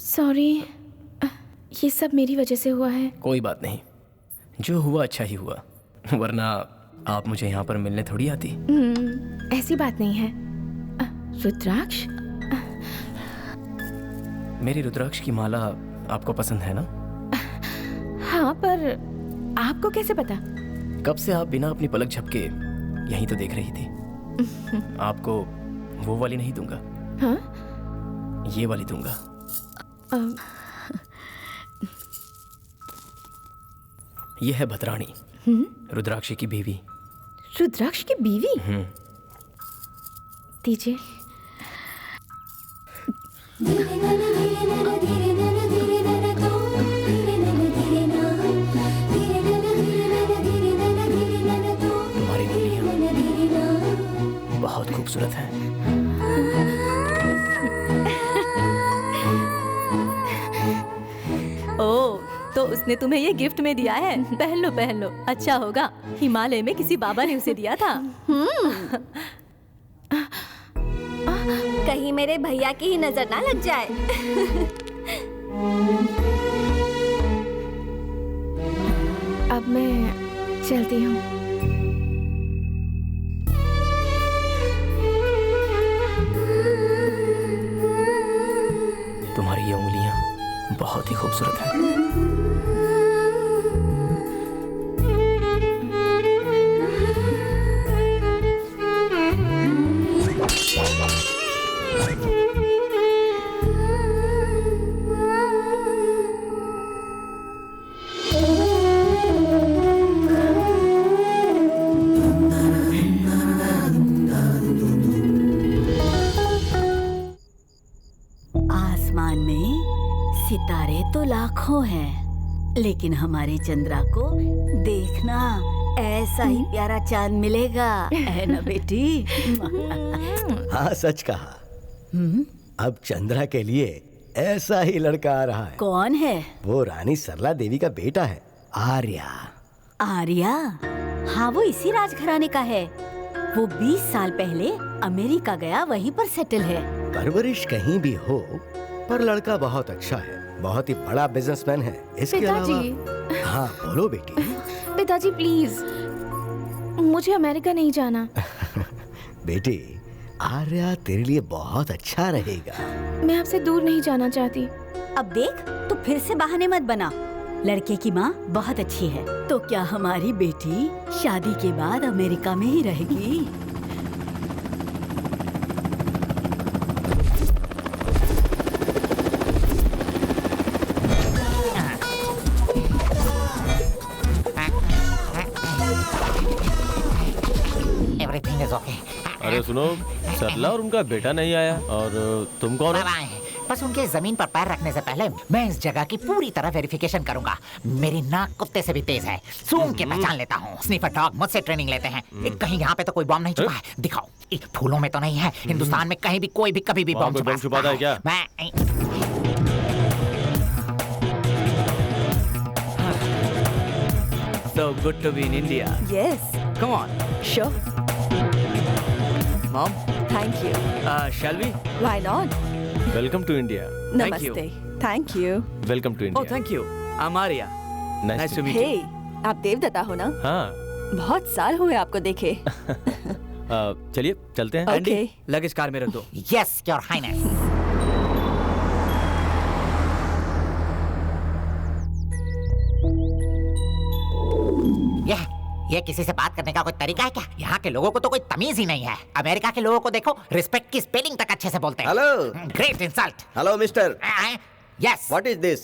सॉरी, ये सब मेरी वजह से हुआ है। कोई बात नहीं, जो हुआ अच्छा ही हुआ, वरना आप मुझे यहाँ पर मिलने थोड़ी आती। ऐसी बात नहीं है, रुद्राक्ष? मेरी रुद्राक्ष की माला आपको पसंद है ना? हाँ, पर आपको कैसे पता? कब से आप बिना अपनी पलक झपके यहीं तो देख रही थी। आपको वो वाली नहीं दूंगा। हाँ? ये वाली दूंगा। ये है भद्राणी, रुद्राक्ष की बीवी। रुद्राक्ष की बीवी? दीजिए। तुम्हारी उंगलियां बहुत खूबसूरत हैं। ओ, तो उसने तुम्हें ये गिफ्ट में दिया है? पहन लो पहन लो, अच्छा होगा। हिमालय में किसी बाबा ने उसे दिया था। कहीं मेरे भैया की ही नजर ना लग जाए। अब मैं चलती हूँ। तुम्हारी ये उंगलियां बहुत ही खूबसूरत हैं। आसमान में सितारे तो लाखों हैं, लेकिन हमारे चंद्रा को देखना, ऐसा ही प्यारा चांद मिलेगा, है ना बेटी? हाँ, सच कहा। अब चंद्रा के लिए ऐसा ही लड़का आ रहा है। कौन है? वो रानी सरला देवी का बेटा है, आर्या। आर्या? हाँ, वो इसी राजघराने का है। वो 20 साल पहले अमेरिका गया, वहीं पर सेटल है। परवरिश कहीं भी हो, पर लड़का बहुत अच्छा है, बहुत ही बड़ा बिजनेसमैन है। इसके अलावा हाँ, बोलो बेटी। पिताजी प्लीज, मुझे अमेरिका नहीं जाना। बेटी, आर्या तेरे लिए बहुत अच्छा रहेगा। मैं आपसे दूर नहीं जाना चाहती। अब देख, तू फिर से बहाने मत बना। लड़के की माँ बहुत अच्छी है, तो क्या हमारी बेटी शादी के बाद अमेरिका में ही रहेगी? Everything is okay. अरे सुनो, सरला और उनका बेटा नहीं आया, और तुम कौन हो? बस उनके जमीन पर पैर रखने से पहले मैं इस जगह की पूरी तरह वेरिफिकेशन करूंगा। मेरी नाक कुत्ते से भी तेज है, सूंघ के पहचान लेता हूँ। स्नीफर डॉग मुझसे ट्रेनिंग लेते हैं। कहीं यहाँ पे तो कोई बॉम्ब नहीं छुपा है? दिखाओ। फूलों में तो नहीं है। हिंदुस्तान में कहीं भी कोई भी कभी भी बॉम्ब छुपाता है क्या? मैं So good to be in India. Yes. Come on. Sure. Mom, Thank you. shall we? Why not? Welcome to India. Thank you. Namaste. Thank you. Welcome to Oh, India. thank you. I'm Arya. Nice to meet Hey, you. आप देवदत्ता हो ना? हाँ। बहुत साल हुए आपको देखे। चलिए चलते हैं। Andy, लगेज कार में रख दो। Yes, Your Highness. ये किसी से बात करने का कोई तरीका है क्या? यहाँ के लोगों को तो कोई तमीज ही नहीं है। अमेरिका के लोगों को देखो, रिस्पेक्ट की स्पेलिंग तक अच्छे से बोलते हैं। Hello. Great insult. Hello mister. Yes. What is this?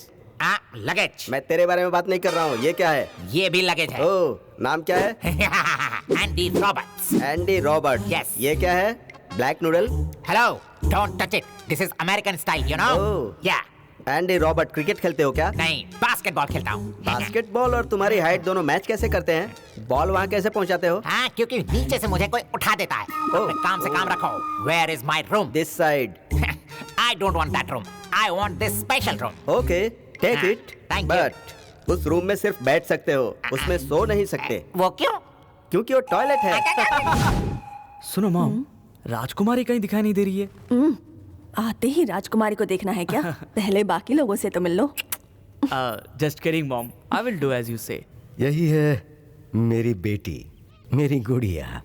Luggage. मैं तेरे बारे में बात नहीं कर रहा हूँ। ये क्या है? ये भी लगेज है। ओह, नाम क्या है? Andy Roberts. Andy Robert. Yes. ये क्या है? Black noodle. Hello, don't touch it. This is American style, you know. या एंडी रॉबर्ट, क्रिकेट खेलते हो क्या? नहीं, बास्केटबॉल खेलता हूँ। बास्केटबॉल और तुम्हारी हाइट दोनों मैच कैसे करते हैं? बॉल वहाँ कैसे पहुँचाते हो? हाँ, क्योंकि नीचे से मुझे कोई उठा देता है। अपने काम से काम रखो। Where is my room? This side. I don't want that room. I want this special room. Okay, take it. Thank you. But उस रूम में सिर्फ बैठ सकते हो, उसमें सो नहीं सकते। वो क्यों? क्योंकि वो टॉयलेट है। सुनो मॉम, राजकुमारी कहीं दिखाई नहीं दे रही है। आते ही राजकुमारी को देखना है क्या? पहले बाकी लोगों से तो मिल लो। Just kidding, mom. I will do as you say. यही है मेरी बेटी, मेरी गुड़िया,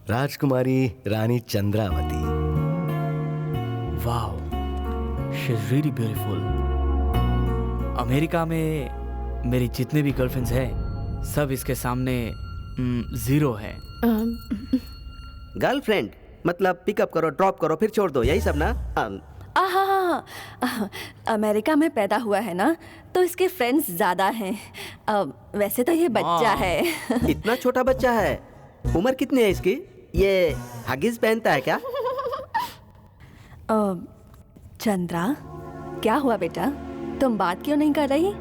राजकुमारी रानी Chandravati. Wow, she is really beautiful. America में मेरी जितने भी गर्लफ्रेंड्स हैं सब इसके सामने जीरो है। गर्लफ्रेंड मतलब पिकअप करो, ड्रॉप करो, फिर छोड़ दो, यही सब ना? अमेरिका में पैदा हुआ है ना, तो इसके फ्रेंड्स ज्यादा हैं। वैसे तो ये बच्चा है। इतना छोटा बच्चा है? उम्र कितनी है इसकी? ये हगिस पहनता है क्या? चंद्रा, क्या हुआ बेटा? तुम बात क्यों नहीं कर रही?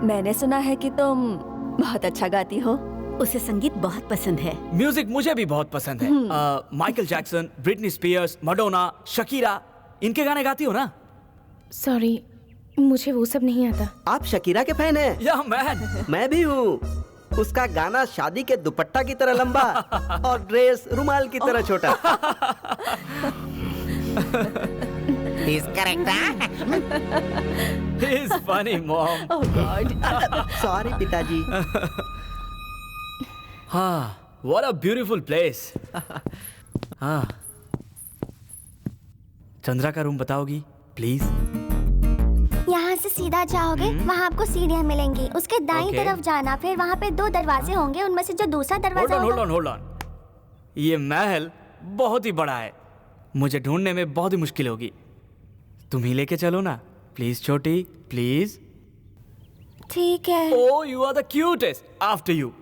मैंने सुना है कि तुम बहुत अच्छा गाती हो। उसे संगीत बहुत पसंद है। म्यूजिक मुझे भी बहुत पसंद है। Michael Jackson, Britney Spears, Madonna, Shakira, इनके गाने गाती हो ना? सॉरी, मुझे वो सब नहीं आता। आप शकीरा के फैन हैं? या मैं भी हूँ। उसका गाना शादी के दुपट्टा की तरह लंबा और ड्रेस रुमाल की तरह छोटा। He's correct, huh? He's funny, Mom. Oh God. Sorry, पिताजी। हाँ, what a beautiful place. हाँ, चंद्रा का रूम बताओगी, प्लीज? यहाँ से सीधा जाओगे, वहाँ आपको सीढ़ियाँ मिलेंगी। उसके दाईं तरफ जाना, फिर वहाँ पे 2 दरवाजे होंगे, उनमें से जो दूसरा दरवाजा होगा। Hold on. ये महल बहुत ही बड़ा है, मुझे ढूंढने में बहुत ही मुश्किल होगी। तुम ही लेके चलो ना, प्लीज छोटी, प्लीज। ठीक है। Oh, you are the cutest. After you.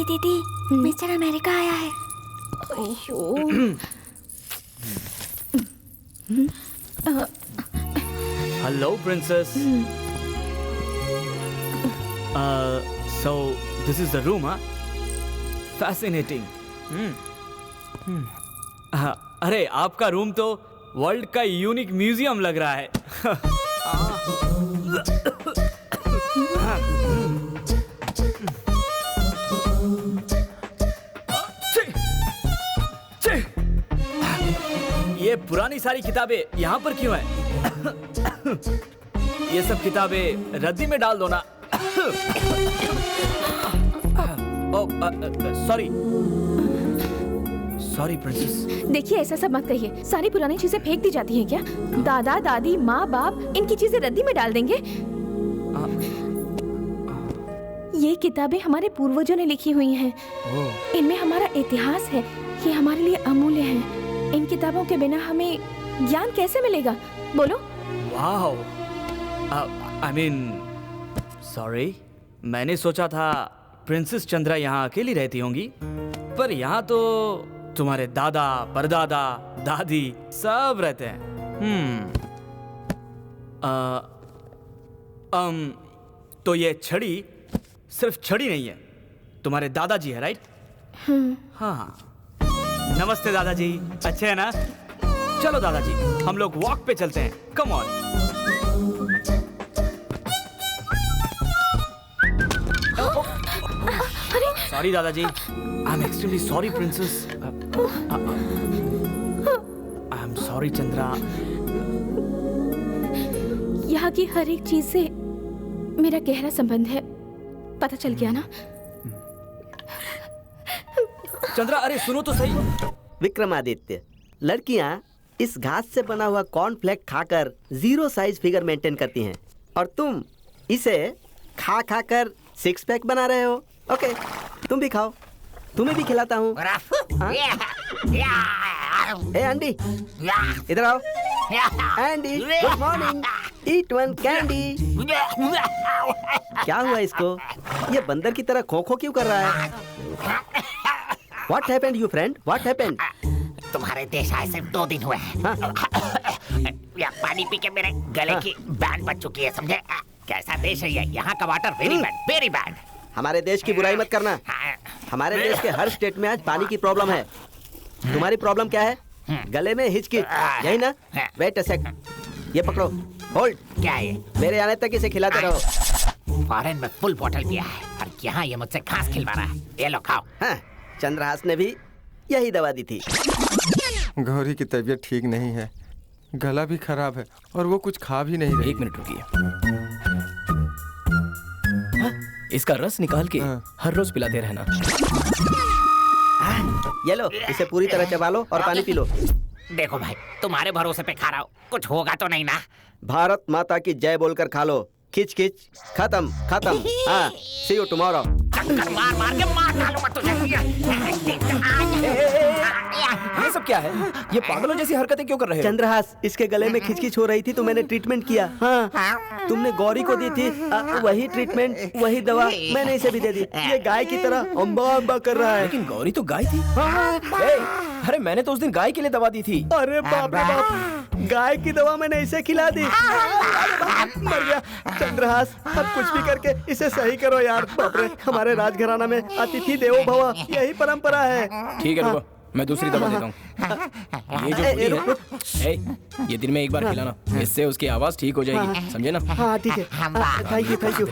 दीदी, मिस्टर अमेरिका आया है। Hello, princess. So this is the room, huh? Fascinating. अरे आपका रूम तो वर्ल्ड का यूनिक म्यूजियम लग रहा है। ये पुरानी सारी किताबें यहाँ पर क्यों हैं? ये सब किताबें रद्दी में डाल दो ना। Sorry princess. देखिए, ऐसा सब मत कहिए। सारी पुरानी चीजें फेंक दी जाती हैं क्या? दादा दादी माँ बाप इनकी चीजें रद्दी में डाल देंगे? ये किताबें हमारे पूर्वजों ने लिखी हुई हैं। इनमें हमारा इतिहास है, ये हमारे लिए अमूल्य है। इन किताबों के बिना हमें ज्ञान कैसे मिलेगा? बोलो। वाओ, I mean, sorry, मैंने सोचा था प्रिंसेस चंद्रा यहाँ अकेली रहती होंगी, पर यहाँ तो तुम्हारे दादा, परदादा, दादी सब रहते हैं। तो ये छड़ी सिर्फ छड़ी नहीं है, तुम्हारे दादाजी है, राइट? हाँ। नमस्ते दादाजी, अच्छे हैं ना? चलो दादाजी, हम लोग वॉक पे चलते हैं। Come on. सॉरी दादाजी, I am extremely sorry princess. I am sorry Chandra. यहाँ की हर एक चीज से मेरा गहरा संबंध है, पता चल गया ना? चंद्रा, अरे सुनो तो सही। विक्रमादित्य, लड़कियां इस घास से बना हुआ कॉर्नफ्लेक खाकर 0 साइज फिगर मेंटेन करती हैं, और तुम इसे खा कर 6 पैक बना रहे हो। ओके, तुम भी खाओ, तुम्हें भी खिलाता हूँ। ए एंडी, इधर आओ। Andy, good morning. ईट वन कैंडी। क्या हुआ इसको? ये बंदर की तरह खो खो क्यों कर रहा है? What happened, you friend? What happened? तुम्हारे देश आए सिर्फ 2 दिन हुए हैं। या पानी पी के मेरे गले की बैंड बच चुकी है, समझे? कैसा देश है ये? यहाँ का water very bad, very bad. हमारे देश की बुराई मत करना। हमारे देश के हर स्टेट में आज पानी की प्रॉब्लम है। तुम्हारी प्रॉब्लम क्या है? गले में हिचकिच, यही ना? वेट अ सेक, ये पकड़ो, होल्ड। क्या है ये? मेरे आने तक इसे खिलाते रहो। फॉरेन में फुल बोतल पिया है और यहाँ ये मुझसे घास खिलवा रहा है। ये लो खाओ। हाँ, चंद्रहास ने भी यही दवा दी थी। गौरी की तबीयत ठीक नहीं है, गला भी खराब है और वो कुछ खा भी नहीं रही। 1 मिनट रुकिए। इसका रस निकाल के हर रोज पिलाते रहना। ये लो, इसे पूरी तरह चबा लो और पानी पी लो। देखो भाई, तुम्हारे भरोसे पे खा रहा हूँ, कुछ होगा तो नहीं ना? भारत माता की जय बोलकर खा लो। खिच खिच, खत्म खत्म। हाँ, सी यू टुमारो। मार मार के मार डालूंगा तुझे। ये सब क्या है? ये पागलों जैसी हरकतें क्यों कर रहे हो? चंद्रहास, इसके गले में खिचखिच हो रही थी तो मैंने ट्रीटमेंट किया। हाँ, तुमने गौरी को दी थी वही ट्रीटमेंट, वही दवा मैंने इसे भी दे दी। ये गाय की तरह अम्बा अम्बा कर रहा है। लेकिन गौरी तो गाय थी। अरे मैंने तो उस दिन गाय के लिए दवा दी थी। अरे बाप रे बाप, गाय की दवा मैंने इसे खिला दी। मर गया। चंद्रहास, अब कुछ भी करके इसे सही करो यार। बाप रे, हमारे राजघराना में अतिथि देवो भव यही परंपरा है। ठीक है, रुको, मैं दूसरी दवा देता हूँ। ये जो है, ये दिन में एक बार खिलाना, इससे उसकी आवाज ठीक हो जाएगी, समझे ना? हाँ ठीक है, thank you thank you.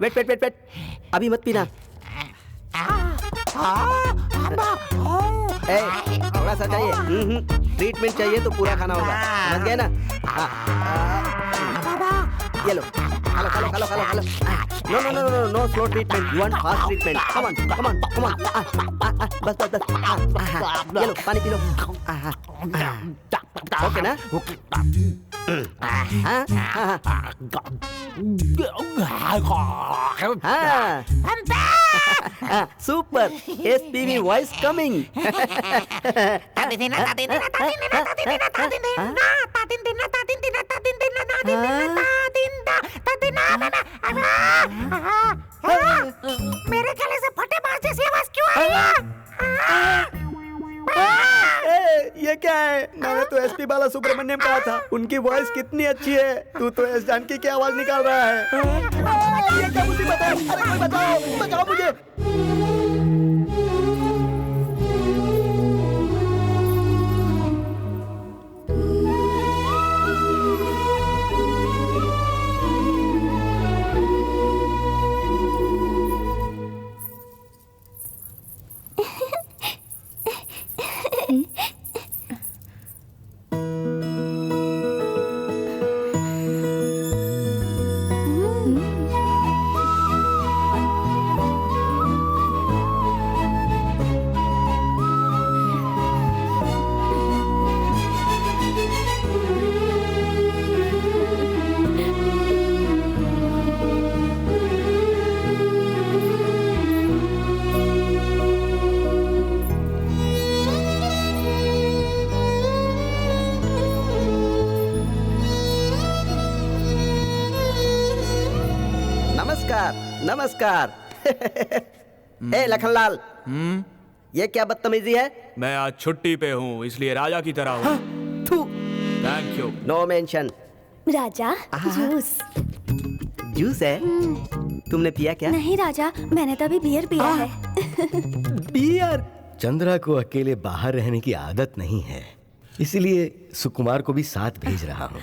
Wait wait wait wait, अभी मत पीना। थोड़ा सा चाहिए। ट्रीटमेंट चाहिए तो पूरा खाना होगा, समझ गए ना? ये लो, खा लो खा लो खा लो खा लो। No no no no no, slow treatment, you want fast treatment. Come on come on come on, बस बस बस। ये लो, पानी पी लो। ओके ना? Super, SPV voice coming. मेरे गले से फटे बाज जैसी आवाज क्यों आ रही है? ये क्या है? मैंने तो SP बाला सुब्रमण्यम कहा था, उनकी वॉइस कितनी अच्छी है। तू तो S जानकी की आवाज निकाल रहा है। ये क्या मुसीबत है? अरे कोई बचाओ, बचाओ मुझे। नमस्कार। ए लखनलाल, ये क्या बदतमीजी है? मैं आज छुट्टी पे हूँ, इसलिए राजा की तरह हूँ। Thank you. No mention. राजा, जूस। जूस है? तुमने पिया क्या? नहीं राजा, मैंने तो अभी बियर पिया है। बियर? चंद्रा को अकेले बाहर रहने की आदत नहीं है, इसलिए सुकुमार को भी साथ भेज रहा हूँ।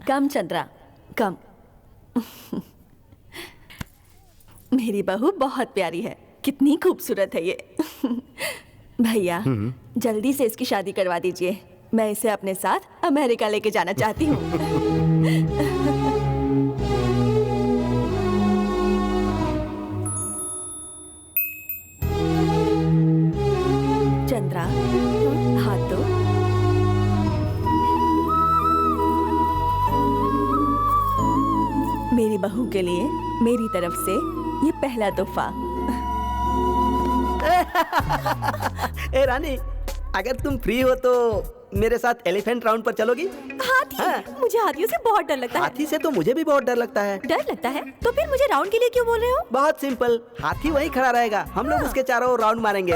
कम चंद्रा, कम। मेरी बहू बहुत प्यारी है, कितनी खूबसूरत है ये। भैया, जल्दी से इसकी शादी करवा दीजिए। मैं इसे अपने साथ अमेरिका लेके जाना चाहती हूँ। चंद्रा, हाथ दो। मेरी बहू के लिए मेरी तरफ से ये पहला तोहफा। ए रानी, अगर तुम फ्री हो तो मेरे साथ एलिफेंट राउंड पर चलोगी? हाथी? हाँ। मुझे हाथियों से बहुत डर लगता है। हाथी से तो मुझे भी बहुत डर लगता है। डर लगता है? तो फिर मुझे राउंड के लिए क्यों बोल रहे हो? बहुत सिंपल, हाथी वहीं खड़ा रहेगा, हम लोग उसके चारों ओर राउंड मारेंगे।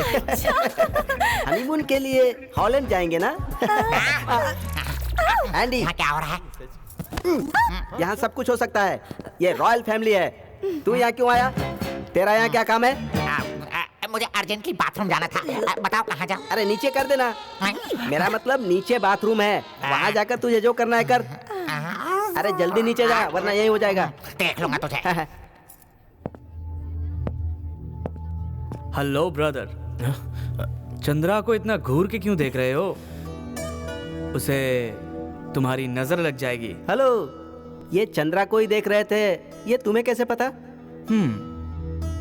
हनीमून के लिए हॉलैंड जाएंगे ना? एंडी, क्या हो रहा है? यहाँ सब कुछ हो सकता है, ये रॉयल फैमिली है। तू यहाँ क्यों आया? तेरा यहाँ क्या काम है? मुझे अर्जेंटली बाथरूम जाना था। बताओ कहाँ जाऊँ? अरे नीचे कर देना। मेरा मतलब नीचे बाथरूम है, वहाँ जाकर तुझे जो करना है कर। अरे जल्दी नीचे जा, वरना यही हो जाएगा। देख लूंगा तुझे। हेलो ब्रदर, चंद्रा को इतना घूर के क्यों देख रहे हो? उसे तुम्हारी नजर लग जाएगी। हेलो, ये चंद्रा को ही देख रहे थे, ये तुम्हें कैसे पता?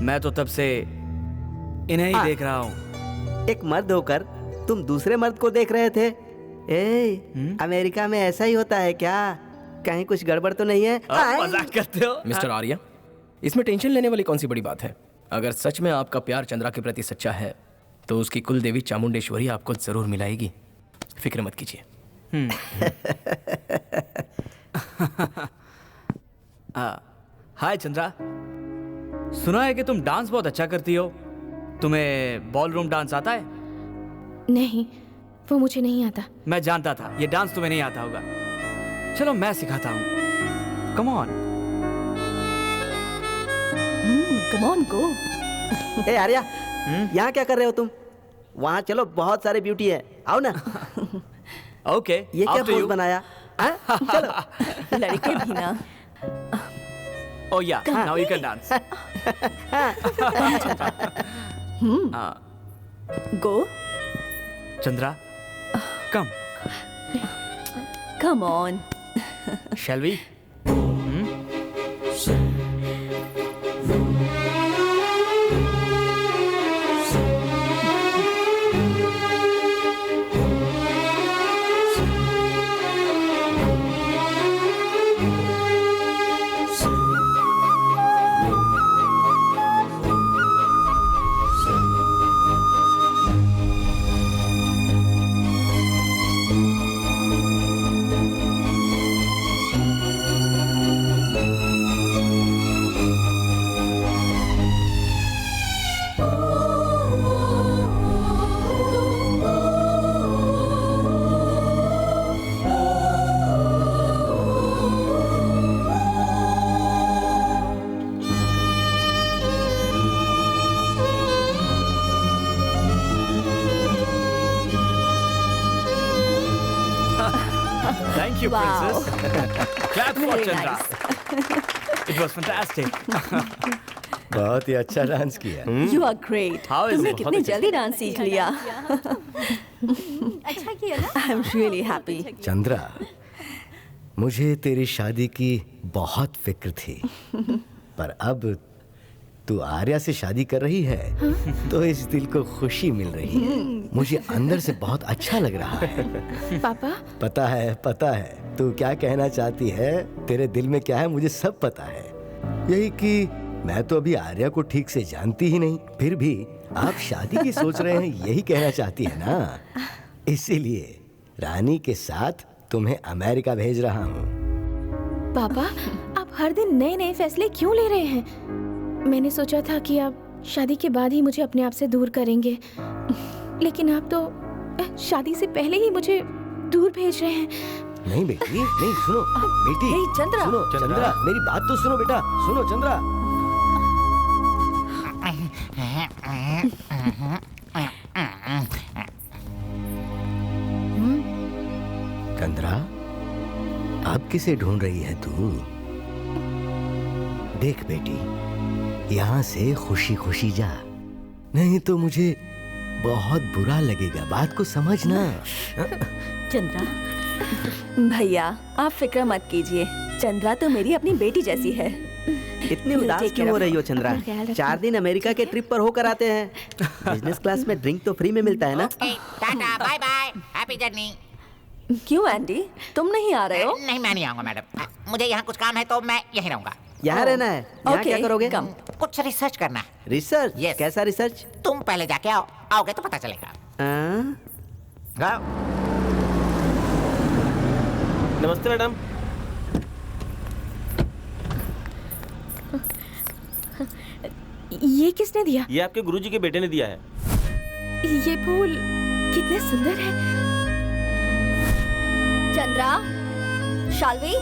मैं तो तब से इन्हें ही देख रहा हूँ। एक मर्द होकर तुम दूसरे मर्द को देख रहे थे? अमेरिका में ऐसा ही होता है क्या? कहीं कुछ गड़बड़ तो नहीं है? मजाक करते हो मिस्टर आर्या, इसमें टेंशन लेने वाली कौन सी बड़ी बात है? अगर सच में आपका प्यार चंद्रा के प्रति सच्चा है तो उसकी कुल देवी चामुंडेश्वरी आपको जरूर मिलाएगी। फिक्र मत कीजिए। हाय चंद्रा, सुना है कि तुम डांस बहुत अच्छा करती हो। तुम्हें बॉलरूम डांस आता है? नहीं, वो मुझे नहीं आता। मैं जानता था ये डांस तुम्हें नहीं आता होगा। चलो मैं सिखाता हूँ। Come on. Come on go. ए आर्या, यहाँ क्या कर रहे हो तुम? वहाँ चलो, बहुत सारे ब्यूटी है, आओ ना। ओके, ये क्या पोज बनाया? चलो। लड़के भी ना। Oh yeah, now you can dance. Go. Chandra, come. Come on. Shall we? Thank you, Princess. Clap for Chandra. It was fantastic. बहुत ही अच्छा डांस किया। You are great. How is तुमने it? कितनी जल्दी डांस सीख लिया। अच्छा किया ना? I am really happy. Chandra, मुझे तेरी शादी की बहुत फिक्र थी, पर अब तू आर्या से शादी कर रही है तो इस दिल को खुशी मिल रही है। मुझे अंदर से बहुत अच्छा लग रहा है। पापा, पता है तू क्या कहना चाहती है। तेरे दिल में क्या है मुझे सब पता है। यही कि मैं तो अभी आर्या को ठीक से जानती ही नहीं, फिर भी आप शादी की सोच रहे हैं, यही कहना चाहती है ना? इसीलिए रानी के साथ तुम्हें अमेरिका भेज रहा हूँ। पापा, आप हर दिन नए नए फैसले क्यों ले रहे हैं? मैंने सोचा था कि आप शादी के बाद ही मुझे अपने आप से दूर करेंगे, लेकिन आप तो शादी से पहले ही मुझे दूर भेज रहे हैं। नहीं बेटी, नहीं, सुनो बेटी। चंद्रा, सुनो चंद्रा, मेरी बात तो सुनो बेटा, सुनो चंद्रा। चंद्रा, अब किसे ढूंढ रही है तू? देख बेटी, यहाँ से खुशी खुशी जा, नहीं तो मुझे बहुत बुरा लगेगा। बात को समझना। चंद्रा, भैया आप फिक्र मत कीजिए, चंद्रा तो मेरी अपनी बेटी जैसी है। इतनी उदास क्यों हो रही हो चंद्रा? 4 दिन अमेरिका के ट्रिप पर होकर आते हैं। बिजनेस क्लास में ड्रिंक तो फ्री में मिलता है ना? Tata, bye bye, happy journey. क्यों एंडी, तुम नहीं आ रहे हो? नहीं, मैं नहीं आऊंगा मैडम, मुझे यहाँ कुछ काम है तो मैं यहीं रहूंगा। यहाँ रहना है? यहाँ क्या करोगे? कुछ रिसर्च करना है। रिसर्च? कैसा रिसर्च? तुम पहले जाके आओ, आओगे तो पता चलेगा। नमस्ते मैडम। ये किसने दिया? ये आपके गुरुजी के बेटे ने दिया है। ये फूल कितने सुंदर है। Chandra, Shalvi,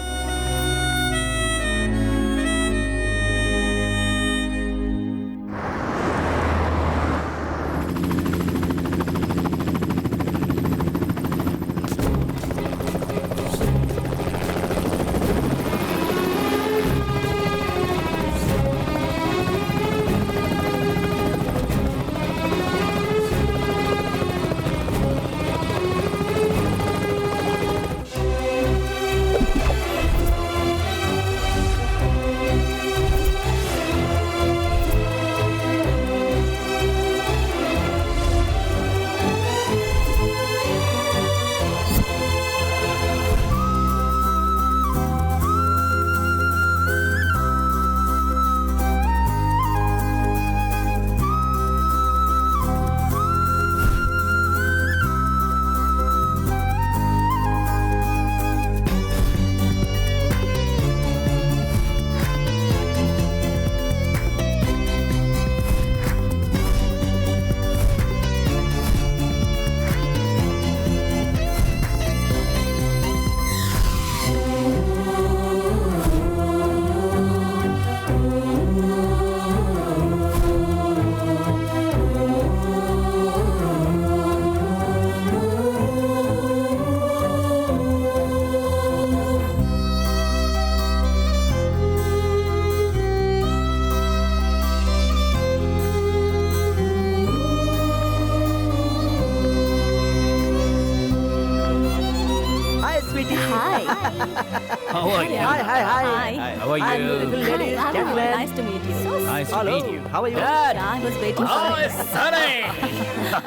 are Hi, you? beautiful ladies, Hi, gentlemen. nice to meet you. Nice to Hello, meet you. how are you? Dad! I was waiting for Oh, you. Sonny!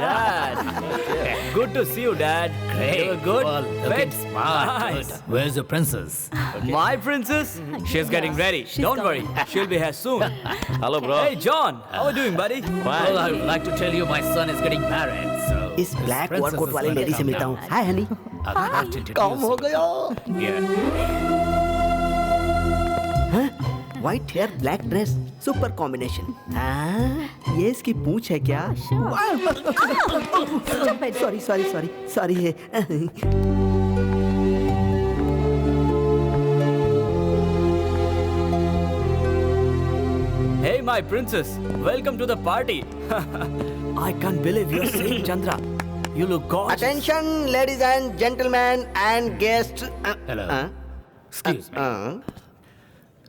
Dad! Good to see you, Dad. Great. You were good? Well, looking Fit? smart. Nice. Good. Where's your princess? My princess? She's getting ready. Don't worry. She'll be here soon. Hello, bro. Hey, John. How are you doing, buddy? Well, I would like to tell you my son is getting married, so... इस ब्लैक ओवरकोट वाली लेडी से मिलता हूँ। Hi honey. काम हो गया। White hair black dress super combination. हाँ, ये इसकी पूंछ है क्या? सॉरी सॉरी सॉरी सॉरी है। Hey, my princess. Welcome to the party. I can't believe you're seeing Chandra. You look gorgeous. Attention, ladies and gentlemen and guests. Hello. Excuse me.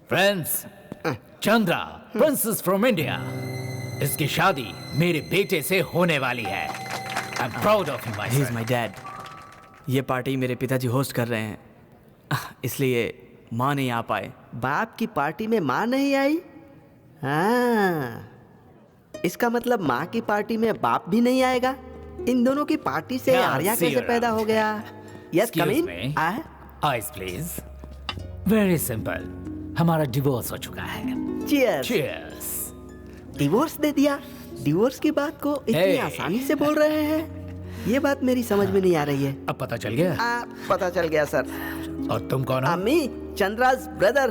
Friends, Chandra, princess from India. इसकी शादी मेरे बेटे से होने वाली है. I'm proud of him, my He's son. my dad. ये पार्टी मेरे पिताजी होस्ट कर रहे हैं, इसलिए माँ नहीं आ पाए। बाप की पार्टी में माँ नहीं आई? हाँ, इसका मतलब माँ की पार्टी में बाप भी नहीं आएगा? इन दोनों की पार्टी से Yeah, आर्या see कैसे you पैदा हो गया? Yes, come Excuse in. me. Ah, Eyes, please. Very simple. हमारा डिवोर्स हो चुका है. cheers. Cheers. डिवोर्स दे दिया? डिवोर्स की बात को इतनी Hey. आसानी से बोल रहे हैं? ये बात मेरी समझ में नहीं आ रही है। अब पता चल गया? पता चल गया सर। और तुम कौन हो? अम्मी, चंद्रा's brother.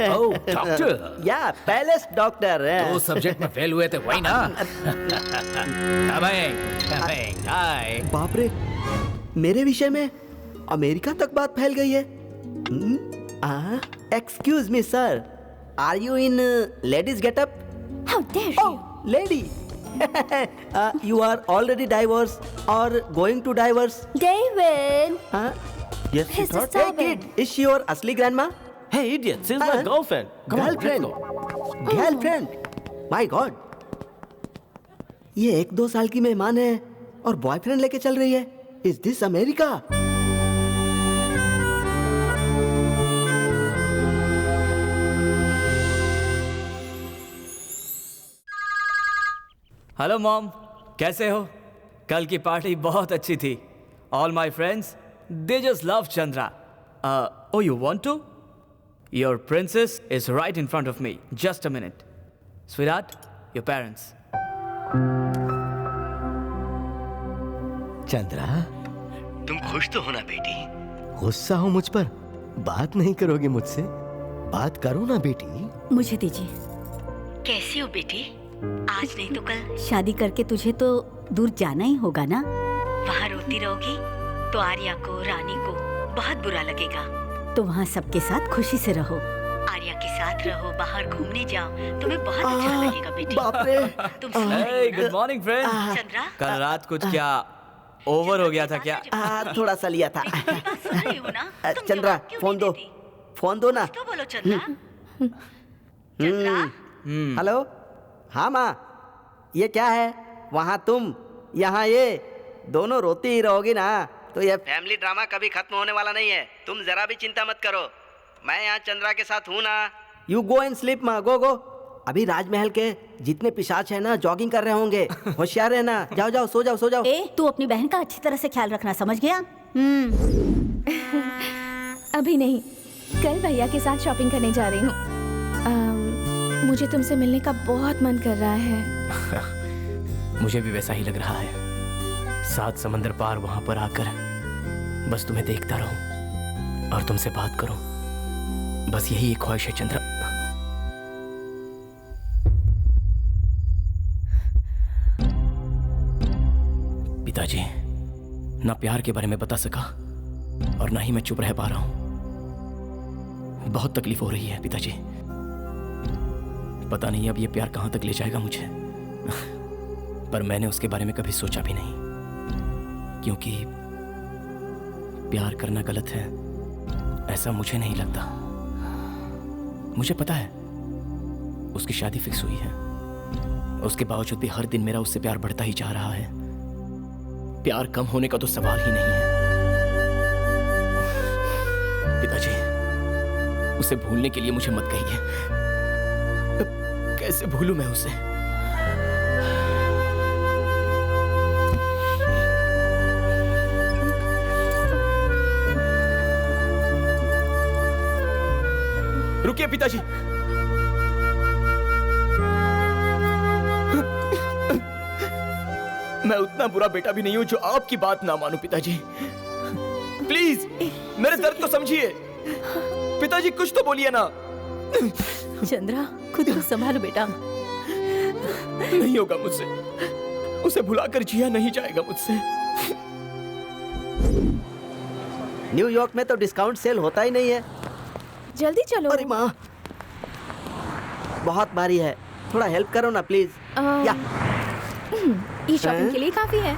Oh, doctor. या पैलेस डॉक्टर है। दो सब्जेक्ट में फेल हुए थे वही ना? Coming. Hi. बाप रे, मेरे विषय में अमेरिका तक बात फैल गई है। Excuse me sir, are you in ladies getup? How dare you? Lady. You are already divorced or going to divorce? David! Huh? Yes, He's hey disturbing. kid, is she your asli grandma? Hey, idiot, she's my girlfriend. Come on, let's Girlfriend. go. Girlfriend. My God. ये 1-2 साल की मेहमान है और बॉयफ्रेंड लेके चल रही है। Is this America? Hello mom, कैसे हो? कल की पार्टी बहुत अच्छी थी। All my friends, they just love Chandra. Oh, you want to? Your princess is right in front of me. Just a minute. Sweetheart, your parents. Chandra, तुम खुश तो हो ना बेटी? गुस्सा हो मुझ पर? बात नहीं करोगे मुझसे? बात करो ना बेटी। मुझे दीजिए। कैसी हो बेटी? आज नहीं तो कल शादी करके तुझे तो दूर जाना ही होगा ना। वहाँ रोती रहोगी तो आर्या को, रानी को बहुत बुरा लगेगा। तो वहाँ सबके साथ खुशी से रहो। आर्या के साथ रहो, बाहर घूमने जाओ, तुम्हें बहुत अच्छा लगेगा बेटी। बाप रे। तुम Hey, good morning, friend. Chandra, कल रात कुछ क्या ओवर हो गया था क्या? थोड़ा सा लिया था। सुन रही हो ना? तुम चंद्रा, जवाब क्यों फोन नहीं दो। देती? फोन दो ना। तो बोलो चंद्रा। हेलो, हाँ माँ, ये क्या है? वहाँ तुम, यहाँ ये, दोनों रोती ही रहोगी ना, तो ये फैमिली ड्रामा कभी खत्म होने वाला नहीं है। तुम जरा भी चिंता मत करो, मैं यहाँ चंद्रा के साथ हूँ ना। यू गो एंड स्लीप माँ, गो गो। अभी राजमहल के जितने पिशाच है ना जॉगिंग कर रहे होंगे, होशियार रहना। जाओ जाओ, सो जाओ सो जाओ। ए, तू अपनी बहन का अच्छी तरह से ख्याल रखना, समझ गया? अभी नहीं, कल भैया के साथ शॉपिंग करने जा रही हूँ। मुझे तुमसे मिलने का बहुत मन कर रहा है। मुझे भी वैसा ही लग रहा है। 7 समंदर पार वहां पर आकर बस तुम्हें देखता रहूं और तुमसे बात करूं, बस यही एक ख्वाहिश है चंद्रा। पिताजी, ना प्यार के बारे में बता सका और ना ही मैं चुप रह पा रहा हूं। बहुत तकलीफ हो रही है पिताजी। पता नहीं अब ये प्यार कहां तक ले जाएगा मुझे। पर मैंने उसके बारे में कभी सोचा भी नहीं, क्योंकि प्यार करना गलत है ऐसा मुझे नहीं लगता। मुझे पता है उसकी शादी फिक्स हुई है, उसके बावजूद भी हर दिन मेरा उससे प्यार बढ़ता ही जा रहा है। प्यार कम होने का तो सवाल ही नहीं है। पिताजी, उसे भूलने के लिए मुझे मत कहिए। कैसे भूलूं मैं उसे? रुकिए पिताजी। मैं उतना बुरा बेटा भी नहीं हूं जो आपकी बात ना मानूं पिताजी। प्लीज मेरे दर्द को समझिए। पिताजी कुछ तो बोलिए ना। चंद्रा, खुद को संभालो बेटा। नहीं होगा मुझसे, उसे भुलाकर जिया नहीं जाएगा मुझसे। न्यूयॉर्क में तो डिस्काउंट सेल होता ही नहीं है। जल्दी चलो। अरे माँ, बहुत भारी है, थोड़ा हेल्प करो ना प्लीज। या ये शॉपिंग के लिए काफी है।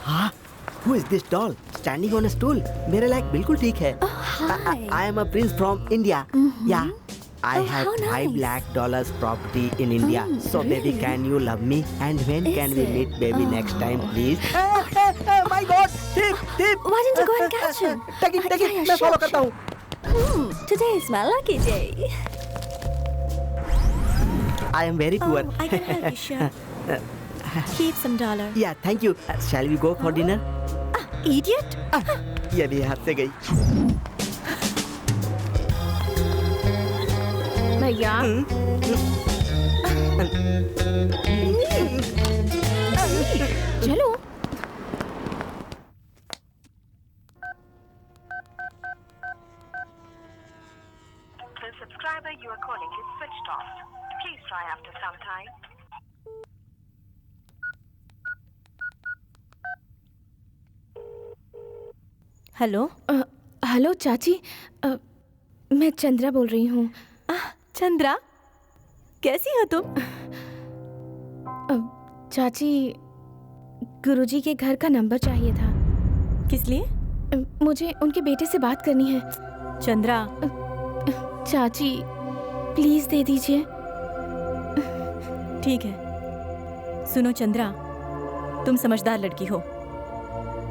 हाँ, who is this doll standing on a stool? मेरे लायक बिल्कुल ठीक है। I am a prince from India. Yeah, I have $5 lakh property in India. So baby, can you love me? And when can we meet, baby, next time, please? My God, thief! Why didn't you go and catch him? Take it, मैं follow करता हूँ। Today is my lucky day. I am very poor. I can help you, sure. Keep some dollar. Yeah, thank you. Shall we go for dinner? Idiot! ये भी हाथ से गई। भैया। चलो। The subscriber you are calling is switched off. Please try after some time. Hello. Hello चाची, मैं चंद्रा बोल रही हूँ। चंद्रा, कैसी हो तुम? चाची, गुरुजी के घर का नंबर चाहिए था। किस लिए? मुझे उनके बेटे से बात करनी है। चंद्रा। चाची, प्लीज दे दीजिए। ठीक है। सुनो चंद्रा, तुम समझदार लड़की हो,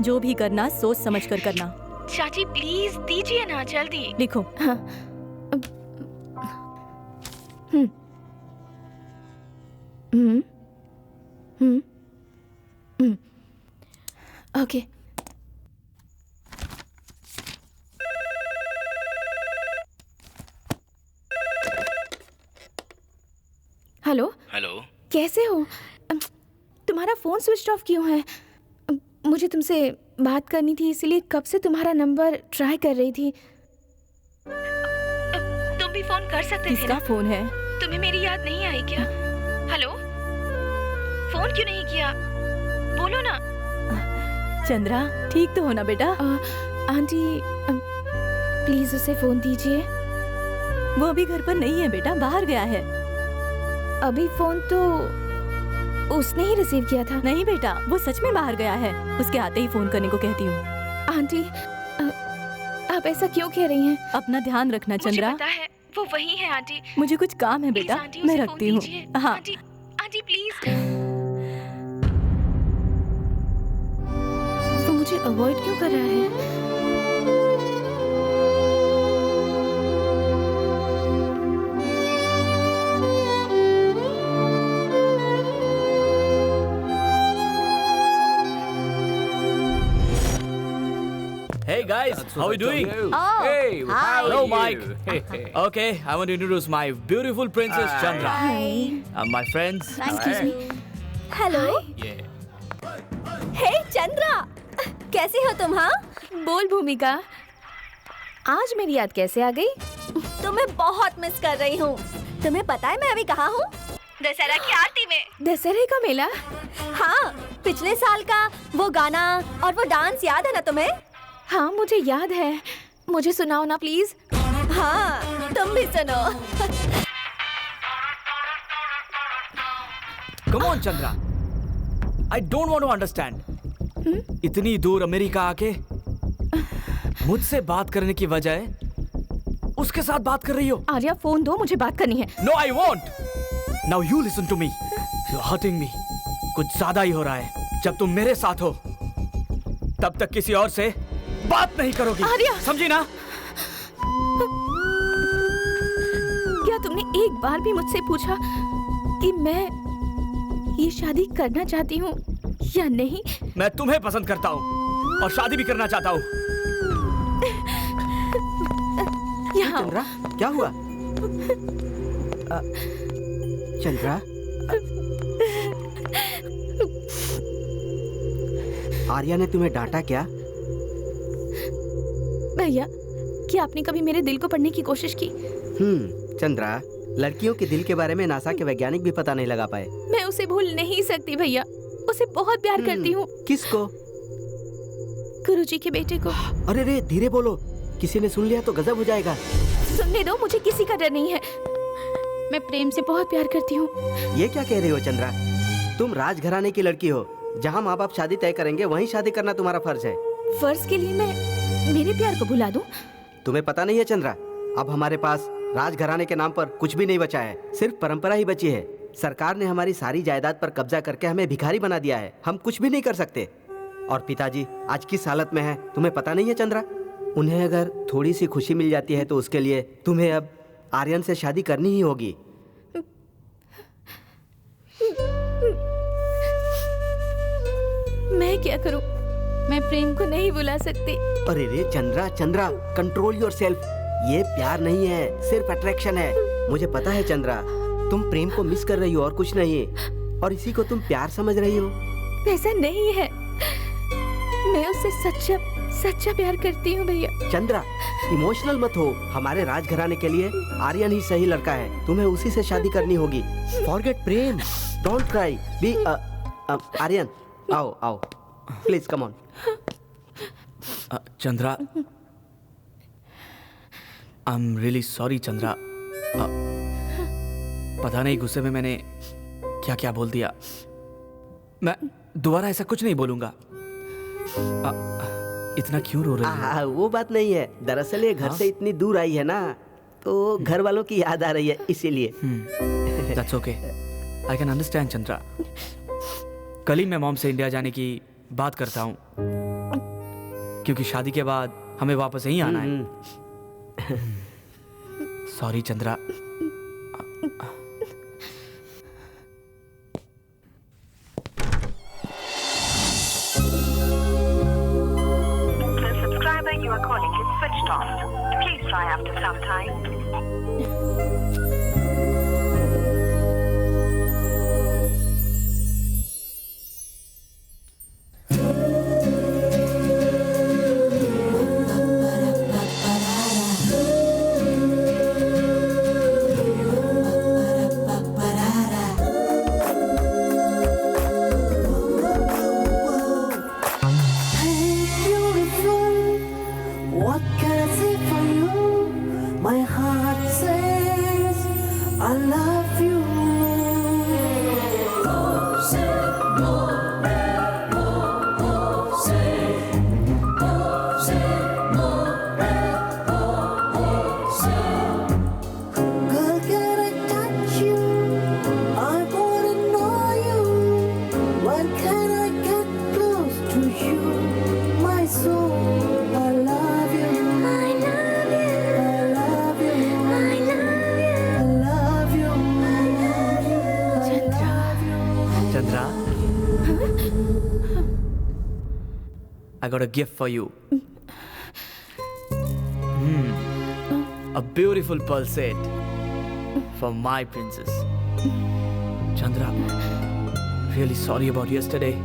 जो भी करना सोच समझ कर करना। चाची प्लीज दीजिए ना, जल्दी लिखो। हाँ। ओके। हेलो। हेलो। कैसे हो? तुम्हारा फोन स्विच ऑफ क्यों है? मुझे तुमसे बात करनी थी, इसलिए कब से तुम्हारा नंबर ट्राई कर रही थी। तुम भी फोन कर सकते थे। किसका फोन है? तुम्हें मेरी याद नहीं आई क्या? हेलो, फोन क्यों नहीं किया? बोलो ना। चंद्रा, ठीक तो हो ना बेटा? आंटी, प्लीज उसे फोन दीजिए। वो अभी घर पर नहीं है बेटा, बाहर गया है। अभी फोन तो उसने ही रिसीव किया था। नहीं बेटा, वो सच में बाहर गया है। उसके आते ही फोन करने को कहती हूँ। आंटी, आप ऐसा क्यों कह रही हैं? अपना ध्यान रखना चंद्रा। मुझे पता है वो वही है आंटी। मुझे कुछ काम है बेटा, मैं रखती हूँ। हाँ आंटी प्लीज। वो मुझे अवॉइड क्यों कर रहा है? Hey guys, how are you doing? Oh, hey, hi. hello Mike. Okay, I want to introduce my beautiful princess Chandra. Hi. My friends. Excuse me. Hello. Yeah. Hey Chandra, कैसी हो तुम? हाँ, बोल भूमिका, आज मेरी याद कैसे आ गई? तुम्हें बहुत मिस कर रही हूँ। तुम्हें पता है मैं अभी कहाँ हूँ? दशहरा की आरती में। दशहरे का मेला? हाँ, पिछले साल का वो गाना और वो डांस याद है ना तुम्हें? हाँ मुझे याद है, मुझे सुनाओ ना प्लीज। हाँ, तुम भी सुनो। Come on Chandra, I don't want to understand. इतनी दूर अमेरिका आके मुझसे बात करने की बजाय उसके साथ बात कर रही हो। आर्या फोन दो, मुझे बात करनी है। No, I won't. Now you listen to me. You're hurting me. कुछ ज्यादा ही हो रहा है। जब तुम मेरे साथ हो, तब तक किसी और से बात नहीं करोगी, आर्या! समझी ना? क्या तुमने एक बार भी मुझसे पूछा कि मैं ये शादी करना चाहती हूँ या नहीं? मैं तुम्हें पसंद करता हूँ और शादी भी करना चाहता हूँ। यहाँ चंद्रा, क्या हुआ? चंद्रा, आर्या ने तुम्हें डांटा क्या? भैया, क्या आपने कभी मेरे दिल को पढ़ने की कोशिश की? चंद्रा, लड़कियों के दिल के बारे में नासा के वैज्ञानिक भी पता नहीं लगा पाए। मैं उसे भूल नहीं सकती भैया, उसे बहुत प्यार करती हूँ। किसको? गुरुजी के बेटे को। अरे रे, धीरे बोलो, किसी ने सुन लिया तो गजब हो जाएगा। सुनने दो, मुझे किसी का डर नहीं है। मैं प्रेम से बहुत प्यार करती हूँ। ये क्या कह रही हो चंद्रा? तुम राजघराने की लड़की हो, जहाँ माँ बाप शादी तय करेंगे वहीं शादी करना तुम्हारा फर्ज है। फर्ज के लिए मैं मेरे प्यार को भुला दूं? तुम्हें पता नहीं है चंद्रा, अब हमारे पास राजघराने के नाम पर कुछ भी नहीं बचा है, सिर्फ परंपरा ही बची है। सरकार ने हमारी सारी जायदाद पर कब्जा करके हमें भिखारी बना दिया है, हम कुछ भी नहीं कर सकते। और पिताजी आज किस हालत में है तुम्हें पता नहीं है चंद्रा? उन्हें अगर थोड़ी सी खुशी मिल जाती है तो उसके लिए तुम्हें अब आर्यन से शादी करनी ही होगी। मैं क्या करूं? मैं प्रेम को नहीं बुला सकती। अरे रे चंद्रा, चंद्रा, कंट्रोल योरसेल्फ। ये प्यार नहीं है, सिर्फ अट्रैक्शन है। मुझे पता है चंद्रा, तुम प्रेम को मिस कर रही हो और कुछ नहीं, और इसी को तुम प्यार समझ रही हो। ऐसा नहीं है, मैं उससे सच्चा सच्चा प्यार करती हूँ भैया। चंद्रा, इमोशनल मत हो, हमारे राजघराने के लिए आर्यन ही सही लड़का है, तुम्हें उसी से शादी करनी होगी। Forget Prem, don't cry, be Aryan, आओ आओ, please come on. Chandra, I am really sorry Chandra. पता नहीं गुस्से में मैंने क्या क्या बोल दिया। मैं दोबारा ऐसा कुछ नहीं बोलूंगा। इतना क्यों रो रही है? वो बात नहीं है, दरअसल ये घर से इतनी दूर आई है ना, तो घर वालों की याद आ रही है इसीलिए। That's okay. I can understand Chandra. कल ही मैं मॉम से इंडिया जाने की बात करता हूँ, क्योंकि शादी के बाद हमें वापस यहीं आना है। Sorry Chandra. You are calling is switched off. Please try after some time. I got a gift for you. A beautiful pearl set for my princess. Chandra, really sorry about yesterday.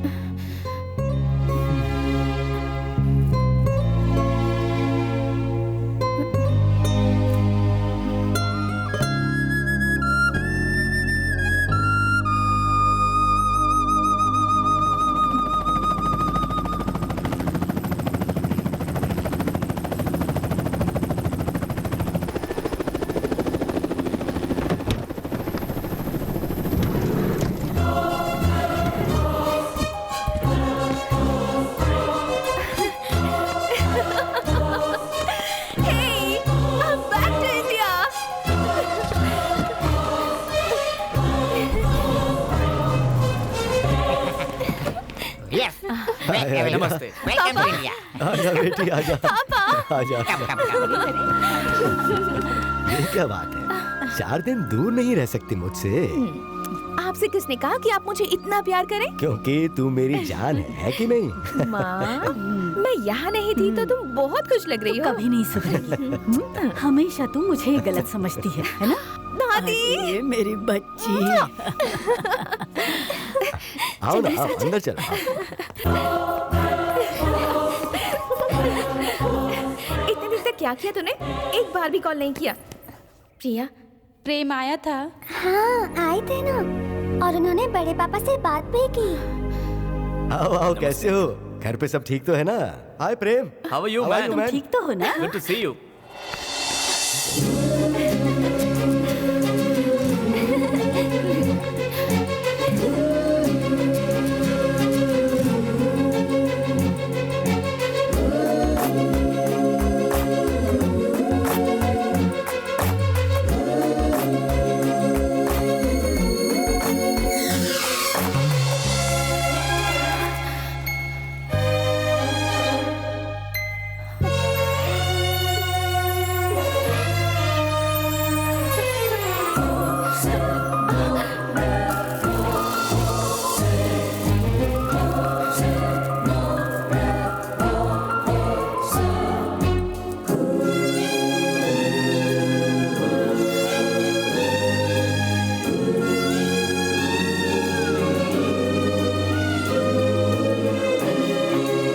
नमस्ते। Welcome to India. आजा बेटी आजा आजा। ये क्या बात है, 4 दिन दूर नहीं रह सकती मुझसे? आपसे किसने कहा कि आप मुझे इतना प्यार करें? क्योंकि तू मेरी जान है कि नहीं? माँ, मैं यहाँ नहीं थी तो तुम बहुत खुश लग रही हो। कभी नहीं सुधरेगी। हमेशा तू मुझे गलत समझती है ना? दादी, मेरी बच्ची। आओ ना, आओ, अंदर चलो। इतने दिन तक क्या किया तूने? एक बार भी कॉल नहीं किया। प्रिया, प्रेम आया था। हाँ, आए थे ना, और उन्होंने बड़े पापा से बात भी की। आओ आओ, कैसे हो? घर पे सब ठीक तो है ना? Hi Prem. How are you How are man? you, man? ठीक तो हो ना? Good to see you.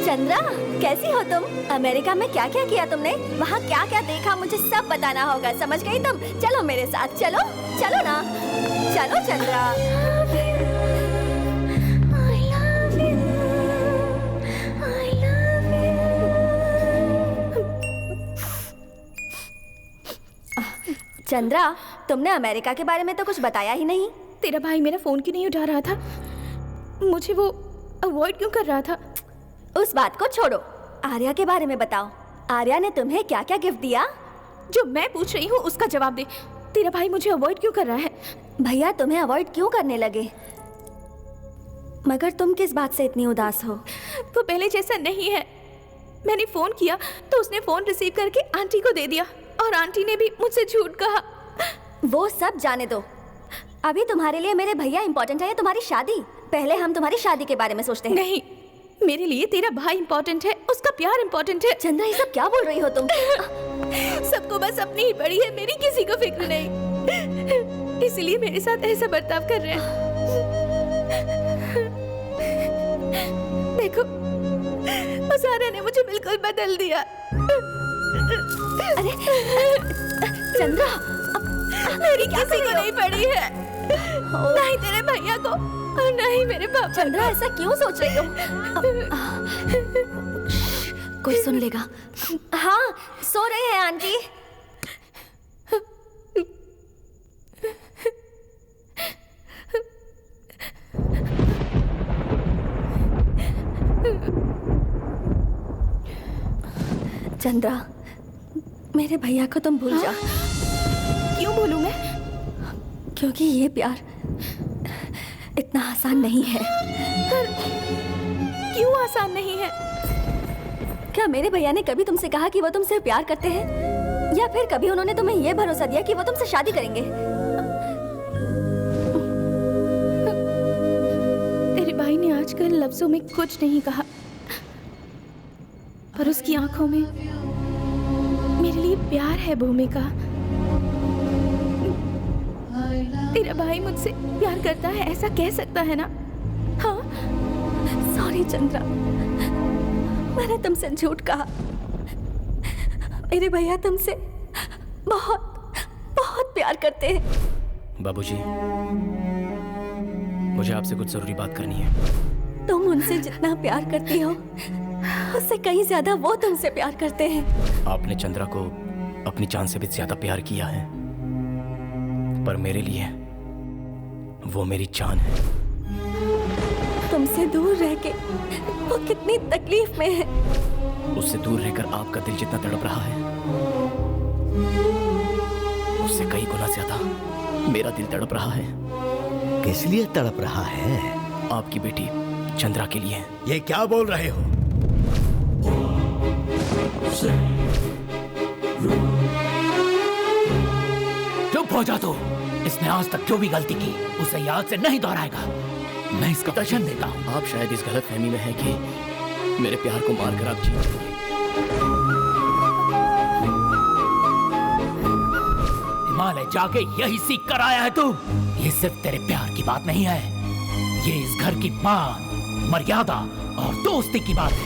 Chandra, कैसी हो तुम? अमेरिका में क्या क्या किया तुमने? वहाँ क्या क्या देखा, मुझे सब बताना होगा। समझ गई तुम? चलो मेरे साथ, चलो चलो ना, चलो चंद्रा। चंद्रा, तुमने अमेरिका के बारे में तो कुछ बताया ही नहीं। तेरा भाई मेरा फोन क्यों नहीं उठा रहा था? मुझे वो अवॉइड क्यों कर रहा था? उस बात को छोड़ो, आर्या के बारे में बताओ। आर्या ने तुम्हें क्या क्या गिफ्ट दिया? जो मैं पूछ रही हूँ उसका जवाब दे। तेरा भाई मुझे अवॉइड क्यों कर रहा है? भैया तुम्हें अवॉइड क्यों करने लगे? मगर तुम किस बात से इतनी उदास हो? वो पहले जैसा नहीं है। मैंने फोन किया तो उसने फोन रिसीव करके आंटी को दे दिया, और आंटी ने भी मुझसे झूठ कहा। वो सब जाने दो। अभी तुम्हारे लिए मेरे भैया इम्पोर्टेंट है या तुम्हारी शादी? पहले हम तुम्हारी शादी के बारे में सोचते हैं। नहीं, मेरे लिए तेरा भाई इम्पोर्टेंट है, उसका प्यार इम्पोर्टेंट है। चंद्रा, ये सब क्या बोल रही हो तुम? सबको बस अपनी ही पड़ी है, मेरी किसी को फिक्र नहीं। इसलिए मेरे साथ ऐसा बर्ताव कर रहे हैं। देखो, उस आर्या ने मुझे बिल्कुल बदल दिया। अरे चंद्रा, मेरी किसी को नहीं पड़ी है, ना ही तेरे भैया को और ना ही मेरे पापा। चंद्रा, ऐसा क्यों सोच रही हो? कोई सुन लेगा। हाँ, सो रहे हैं आंटी। चंद्रा, मेरे भैया को तुम भूल जाओ। क्यों भूलूं मैं? क्योंकि ये प्यार इतना आसान नहीं है। क्यों आसान नहीं है? क्या मेरे भैया ने कभी तुमसे कहा कि वो तुमसे प्यार करते हैं? या फिर कभी उन्होंने तुम्हें ये भरोसा दिया कि वो तुमसे शादी करेंगे? तेरे भाई ने आजकल लफ्जों में कुछ नहीं कहा, पर उसकी आंखों में मेरे लिए प्यार है भूमिका। तेरा भाई मुझसे प्यार करता है, ऐसा कह सकता है ना? हाँ? सॉरी चंद्रा, मैंने तुमसे झूठ कहा। मेरे भैया तुमसे बहुत बहुत प्यार करते हैं। बाबूजी, मुझे आपसे कुछ जरूरी बात करनी है। तुम उनसे जितना प्यार करती हो, उससे कहीं ज्यादा वो तुमसे प्यार करते हैं। आपने चंद्रा को अपनी जान से भी ज्यादा प्यार किया है, पर मेरे लिए वो मेरी जान है। तुमसे दूर रह के वो कितनी तकलीफ में है। उससे दूर रहकर आपका दिल जितना तड़प रहा है, उससे कई गुना ज्यादा मेरा दिल तड़प रहा है। किस लिए तड़प रहा है? आपकी बेटी चंद्रा के लिए। ये क्या बोल रहे हो? चुप हो जा तू। इसने आज तक जो भी गलती की उसे याद से नहीं दोहराएगा। मैं इसका वचन देता हूँ। आप शायद इस गलत फहमी में हैं कि मेरे प्यार को मारकर आप जीत जाएंगे। हिमालय जाके यही सीख कर आया है तू। ये सिर्फ तेरे प्यार की बात नहीं है, ये इस घर की मान, मर्यादा और दोस्ती की बात है।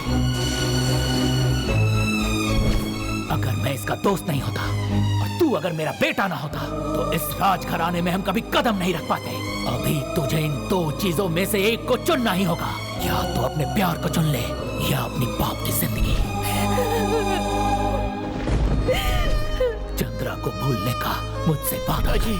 अगर मैं इसका दोस्त नहीं होता और तू अगर मेरा बेटा ना होता तो इस राजघराने में हम कभी कदम नहीं रख पाते। अभी तुझे इन दो चीजों में से एक को चुनना ही होगा। या तो अपने प्यार को चुन ले या अपनी बाप की जिंदगी। चंद्रा को भूलने का मुझसे वादा जी।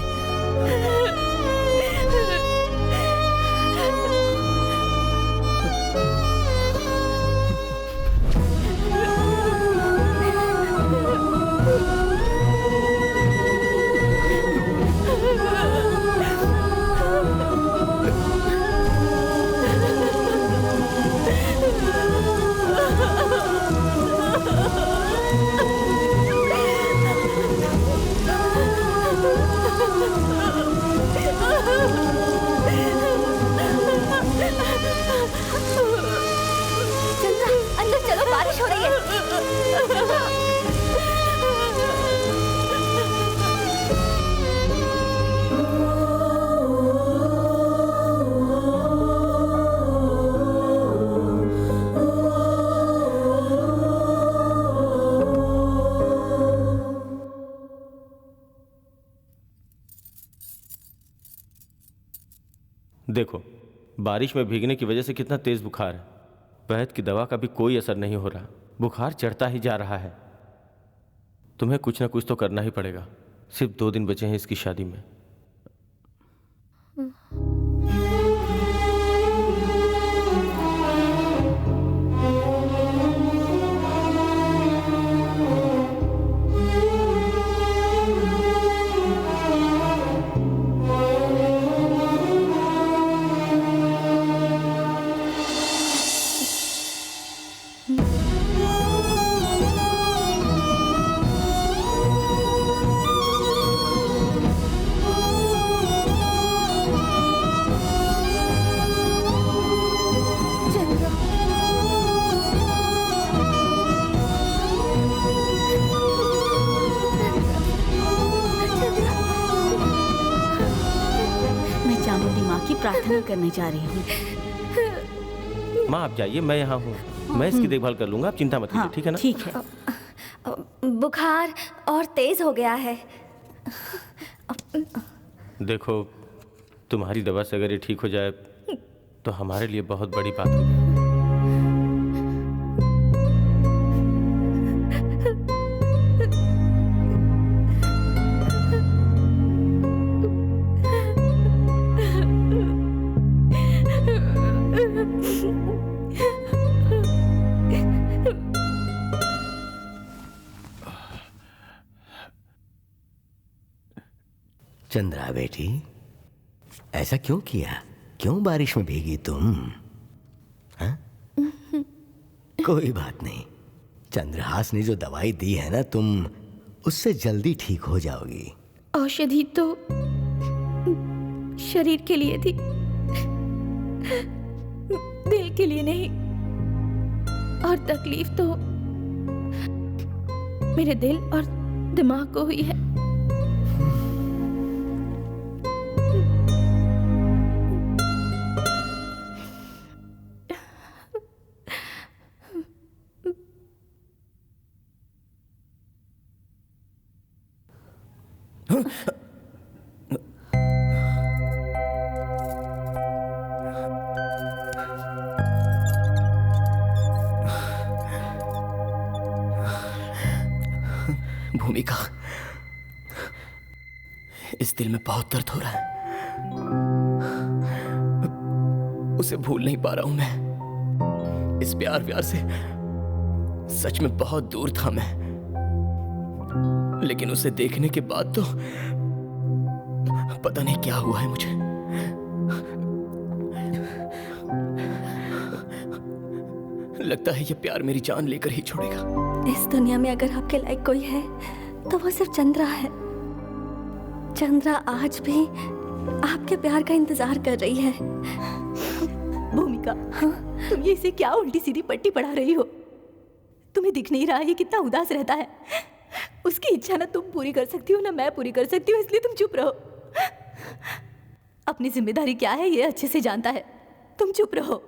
चंद्रा अंदर चलो, बारिश हो रही है। देखो, बारिश में भीगने की वजह से कितना तेज बुखार है। वैद्य की दवा का भी कोई असर नहीं हो रहा, बुखार चढ़ता ही जा रहा है। तुम्हें कुछ ना कुछ तो करना ही पड़ेगा। सिर्फ 2 दिन बचे हैं इसकी शादी में। प्रार्थना करने जा रही हूँ। माँ आप जाइए, मैं यहाँ हूँ। मैं इसकी देखभाल कर लूंगा, आप चिंता मत कीजिए। ठीक है ना? ठीक है। बुखार और तेज हो गया है। देखो, तुम्हारी दवा से अगर ये ठीक हो जाए तो हमारे लिए बहुत बड़ी बात होगी। चंद्रा बेटी, ऐसा क्यों किया? क्यों बारिश में भीगी तुम? हाँ? कोई बात नहीं, चंद्रहास ने जो दवाई दी है ना, तुम उससे जल्दी ठीक हो जाओगी। औषधि तो शरीर के लिए थी, दिल के लिए नहीं। और तकलीफ तो मेरे दिल और दिमाग को हुई है। भूमिका, इस दिल में बहुत दर्द हो रहा है। उसे भूल नहीं पा रहा हूं मैं। इस प्यार व्यार से सच में बहुत दूर था मैं, लेकिन उसे देखने के बाद तो पता नहीं क्या हुआ है मुझे। लगता है ये प्यार मेरी जान लेकर ही छोड़ेगा। इस दुनिया में अगर आपके लायक कोई है तो वो सिर्फ चंद्रा है। चंद्रा आज भी आपके प्यार का इंतजार कर रही है। भूमिका, तुम ये इसे क्या उल्टी सीधी पट्टी पढ़ा रही हो? तुम्हें दिख नहीं रहा ये कितना उदास रहता है? उसकी इच्छा ना तुम पूरी कर सकती हो ना मैं पूरी कर सकती हूँ, इसलिए तुम चुप रहो। अपनी जिम्मेदारी क्या है ये अच्छे से जानता है, तुम चुप रहो।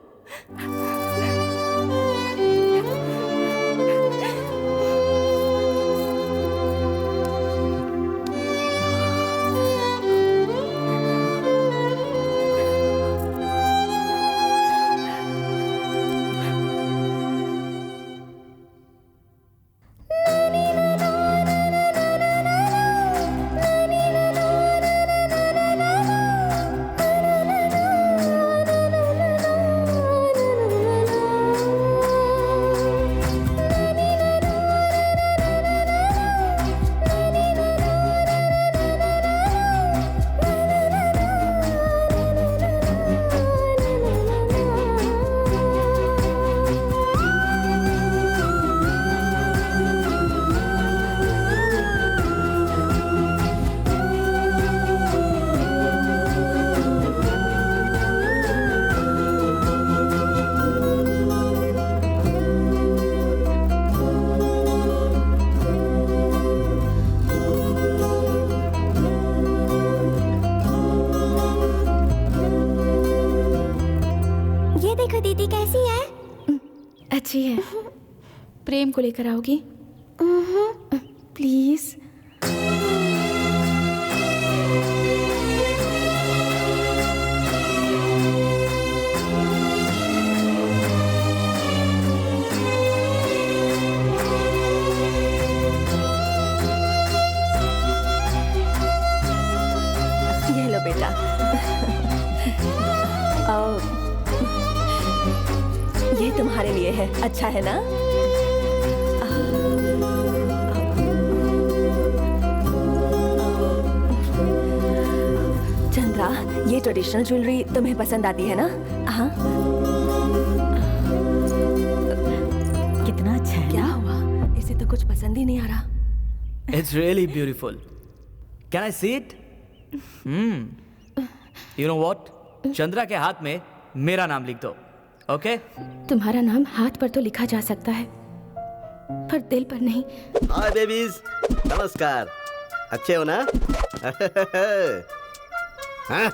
अच्छी है। प्रेम को लेकर आओगी? प्लीज। ये लो बेटा। ये तुम्हारे लिए है, अच्छा है ना? चंद्रा, ये ट्रेडिशनल ज्वेलरी तुम्हें पसंद आती है ना? हाँ। कितना अच्छा है। क्या हुआ? इसे तो कुछ पसंद ही नहीं आ रहा। It's really beautiful. Can I see it? You know what? Chandra के हाथ में मेरा नाम लिख दो, ओके? तुम्हारा नाम हाथ पर तो लिखा जा सकता है, पर दिल पर नहीं। हाय बेबीज, नमस्कार। अच्छे हो ना? हाँ?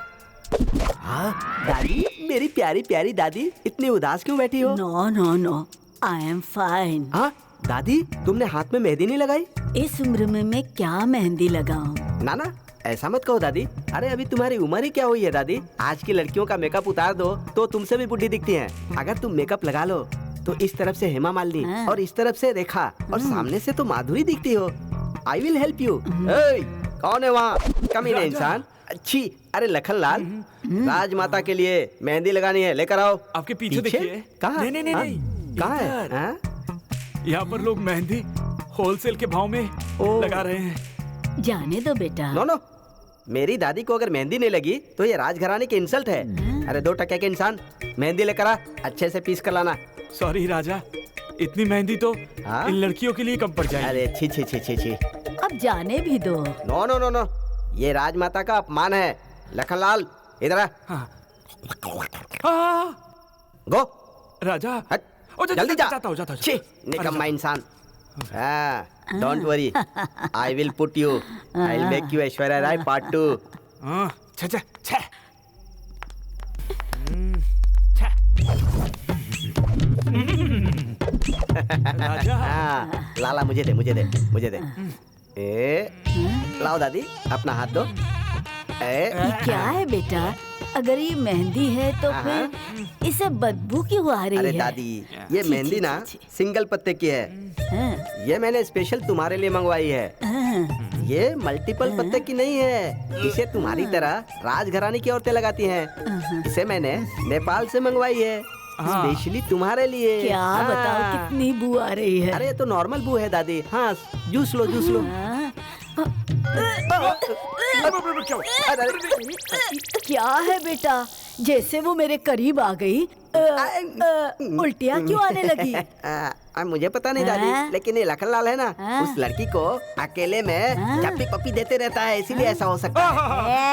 दादी, मेरी प्यारी प्यारी दादी, इतनी उदास क्यों बैठी हो? No no no, I am fine. हाँ दादी, तुमने हाथ में मेहंदी नहीं लगाई? इस उम्र में मैं क्या मेहंदी लगाऊं? ना ना, ऐसा मत कहो दादी। अरे अभी तुम्हारी उम्र ही क्या हुई है दादी? आज की लड़कियों का मेकअप उतार दो तो तुमसे भी बुढ़ी दिखती हैं। अगर तुम मेकअप लगा लो तो इस तरफ से हेमा मालिनी और इस तरफ से रेखा और सामने से तो माधुरी दिखती हो। I will help you. कौन है वहाँ? कम इन इंसान। अच्छी, अरे लखनलाल, राजमाता के लिए मेहंदी लगानी है, लेकर आओ। आपके पीछे देखिए। कहाँ? नहीं नहीं नहीं, कहाँ है? यहाँ पर लोग मेहंदी होलसेल के भाव में लगा रहे हैं। जाने दो बेटा। नो नो, मेरी दादी को अगर मेहंदी नहीं लगी तो ये राजघराने की इंसल्ट है। अरे 2 टके के इंसान, मेहंदी लेकर आ, अच्छे से पीस कर लाना। सॉरी राजा, इतनी मेहंदी तो इन लड़कियों के लिए कम पड़ जाएगी। अरे छी छी छी छी छी। अब जाने भी दो। नो नो नो नो, ये राजमाता का अपमान है। लखनलाल इधर आ। गो राजा, जल्दी जा। छी, निकम्मा इंसान। Don't worry, I will put you, I will make you Aishwarya Rai part 2। लाला मुझे दे, मुझे दे, मुझे दे। लाओ दादी, अपना हाथ दो। ये क्या है बेटा? अगर ये मेहंदी है तो फिर इसे बदबू क्यों आ रही है? अरे दादी, ये मेहंदी ना सिंगल पत्ते की है। ये मैंने स्पेशल तुम्हारे लिए मंगवाई है। ये मल्टीपल पत्ते की नहीं है। इसे तुम्हारी तरह राजघराने की औरतें लगाती हैं। इसे मैंने नेपाल से मंगवाई है, स्पेशली तुम्हारे लिए। क्या बताओ, कितनी बू आ रही है? अरे ये तो नॉर्मल बू है दादी। हाँ, जूस लो, जूस लो। क्या है बेटा? जैसे वो मेरे करीब आ गई उल्टियाँ क्यों आने लगी? मुझे पता नहीं दादी, लेकिन ये लखनलाल है ना, उस लड़की को अकेले में चप्पी पप्पी देते रहता है, इसीलिए ऐसा हो सकता है।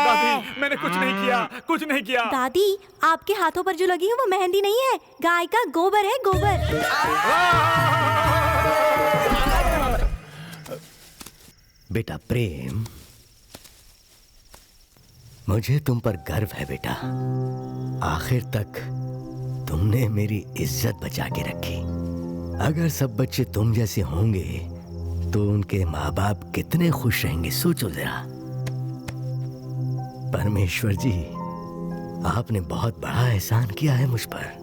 दादी मैंने कुछ नहीं किया, कुछ नहीं किया। दादी आपके हाथों पर जो लगी है वो मेहंदी नहीं है, गाय का गोबर है, गोबर। बेटा प्रेम, मुझे तुम पर गर्व है बेटा। आखिर तक तुमने मेरी इज्जत बचा के रखी। अगर सब बच्चे तुम जैसे होंगे तो उनके माँ बाप कितने खुश रहेंगे, सोचो जरा। परमेश्वर जी, आपने बहुत बड़ा एहसान किया है मुझ पर।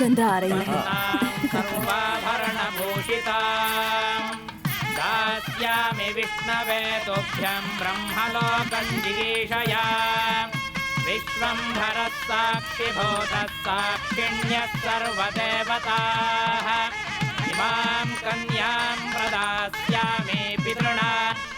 चंद्रा आ रही है। दास्यामि विष्णवे तुभ्यं ब्रह्मलोकं जिगीषया विश्वम्भरः साक्षिभूतः साक्षिण्यः सर्वदेवताः इमां कन्यां प्रदास्यामि पितॄणाम्।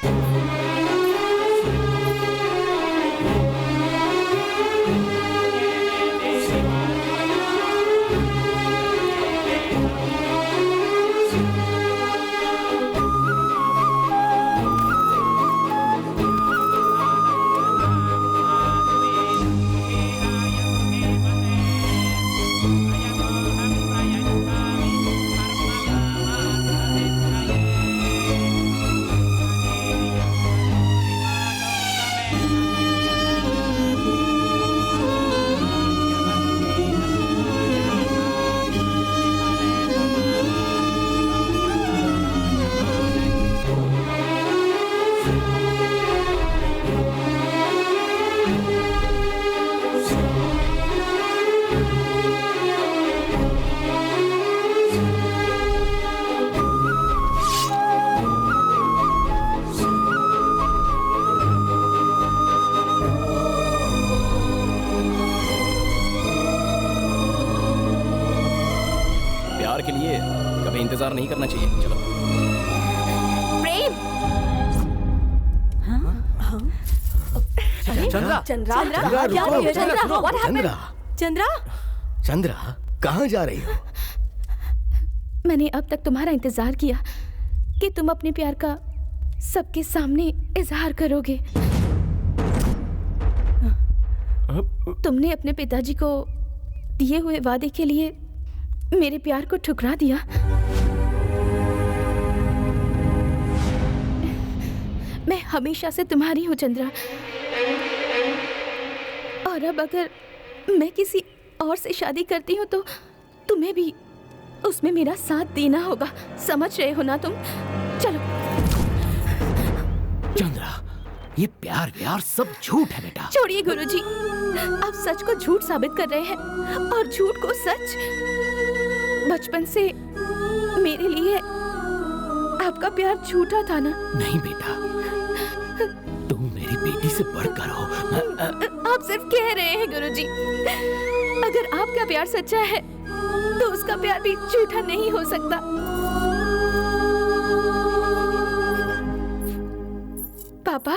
के लिए कभी इंतजार नहीं करना चाहिए। चलो प्रेम। चंद्रा, चंद्रा, चंद्रा, चंद्रा, चंद्रा, कहाँ जा रही हो? मैंने अब तक तुम्हारा इंतजार किया कि तुम अपने प्यार का सबके सामने इजहार करोगे। तुमने अपने पिताजी को दिए हुए वादे के लिए मेरे प्यार को ठुकरा दिया। मैं हमेशा से तुम्हारी हूँ चंद्रा, और अब अगर मैं किसी और से शादी करती हूँ तो तुम्हें भी उसमें मेरा साथ देना होगा। समझ रहे हो ना तुम? चलो। चंद्रा, ये प्यार सब झूठ है बेटा। छोड़िए गुरुजी, आप सच को झूठ साबित कर रहे हैं और झूठ को सच। बचपन से मेरे लिए आपका प्यार झूठा था ना? नहीं बेटा, तुम मेरी बेटी से बढ़कर हो। आप सिर्फ कह रहे हैं गुरुजी। अगर आपका प्यार सच्चा है तो उसका प्यार भी झूठा नहीं हो सकता। पापा,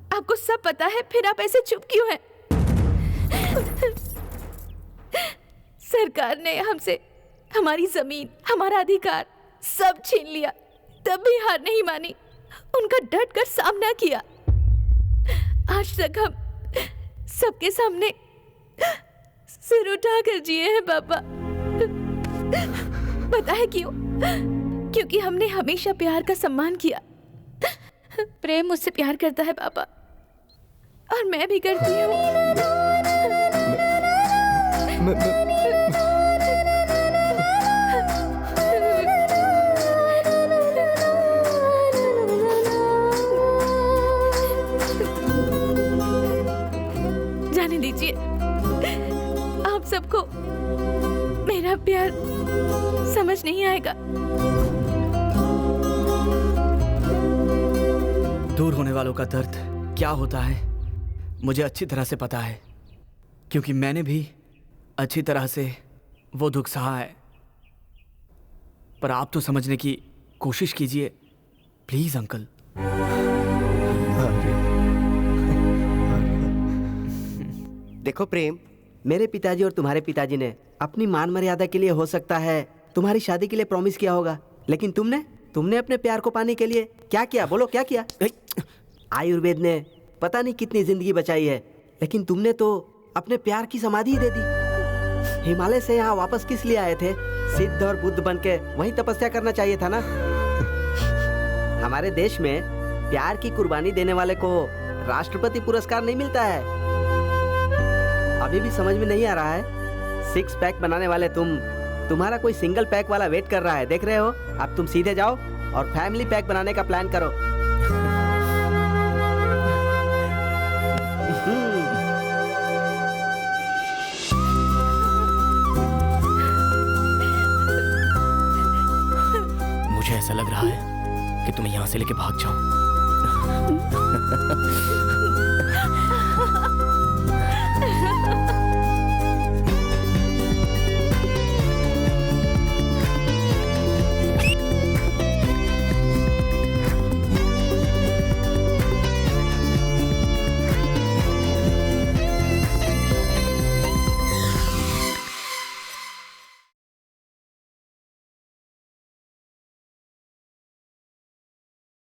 आपको सब पता है, फिर आप ऐसे चुप क्यों हैं? सरकार ने हमसे हमारी जमीन, हमारा अधिकार सब छीन लिया, तब भी हार नहीं मानी, उनका डट कर सामना किया। आज तक हम सबके सामने सिर उठा कर जिए हैं पापा। पता है क्यों? क्योंकि हमने हमेशा प्यार का सम्मान किया। प्रेम मुझसे प्यार करता है पापा, और मैं भी करती हूँ। जाने दीजिए, आप सबको मेरा प्यार समझ नहीं आएगा। दूर होने वालों का दर्द क्या होता है मुझे अच्छी तरह से पता है, क्योंकि मैंने भी अच्छी तरह से वो दुख सहा है। पर आप तो समझने की कोशिश कीजिए प्लीज अंकल। देखो प्रेम, मेरे पिताजी और तुम्हारे पिताजी ने अपनी मान मर्यादा के लिए हो सकता है तुम्हारी शादी के लिए प्रॉमिस किया होगा, लेकिन तुमने अपने प्यार को पाने के लिए क्या किया? बोलो क्या किया? आयुर्वेद ने पता नहीं कितनी जिंदगी बचाई है, लेकिन तुमने तो अपने प्यार की समाधि ही दे दी। हिमालय से यहाँ वापस किस लिए आए थे? सिद्ध और बुद्ध बनके वहीं तपस्या करना चाहिए था ना। हमारे देश में प्यार की कुर्बानी देने वाले को राष्ट्रपति पुरस्कार नहीं मिलता है। अभी भी समझ में नहीं आ रहा है? 6 पैक बनाने वाले तुम्हारा कोई सिंगल पैक वाला वेट कर रहा है, देख रहे हो? अब तुम सीधे जाओ और फैमिली पैक बनाने का प्लान करो। मुझे ऐसा लग रहा है कि तुम्हें यहाँ से लेके भाग जाऊं।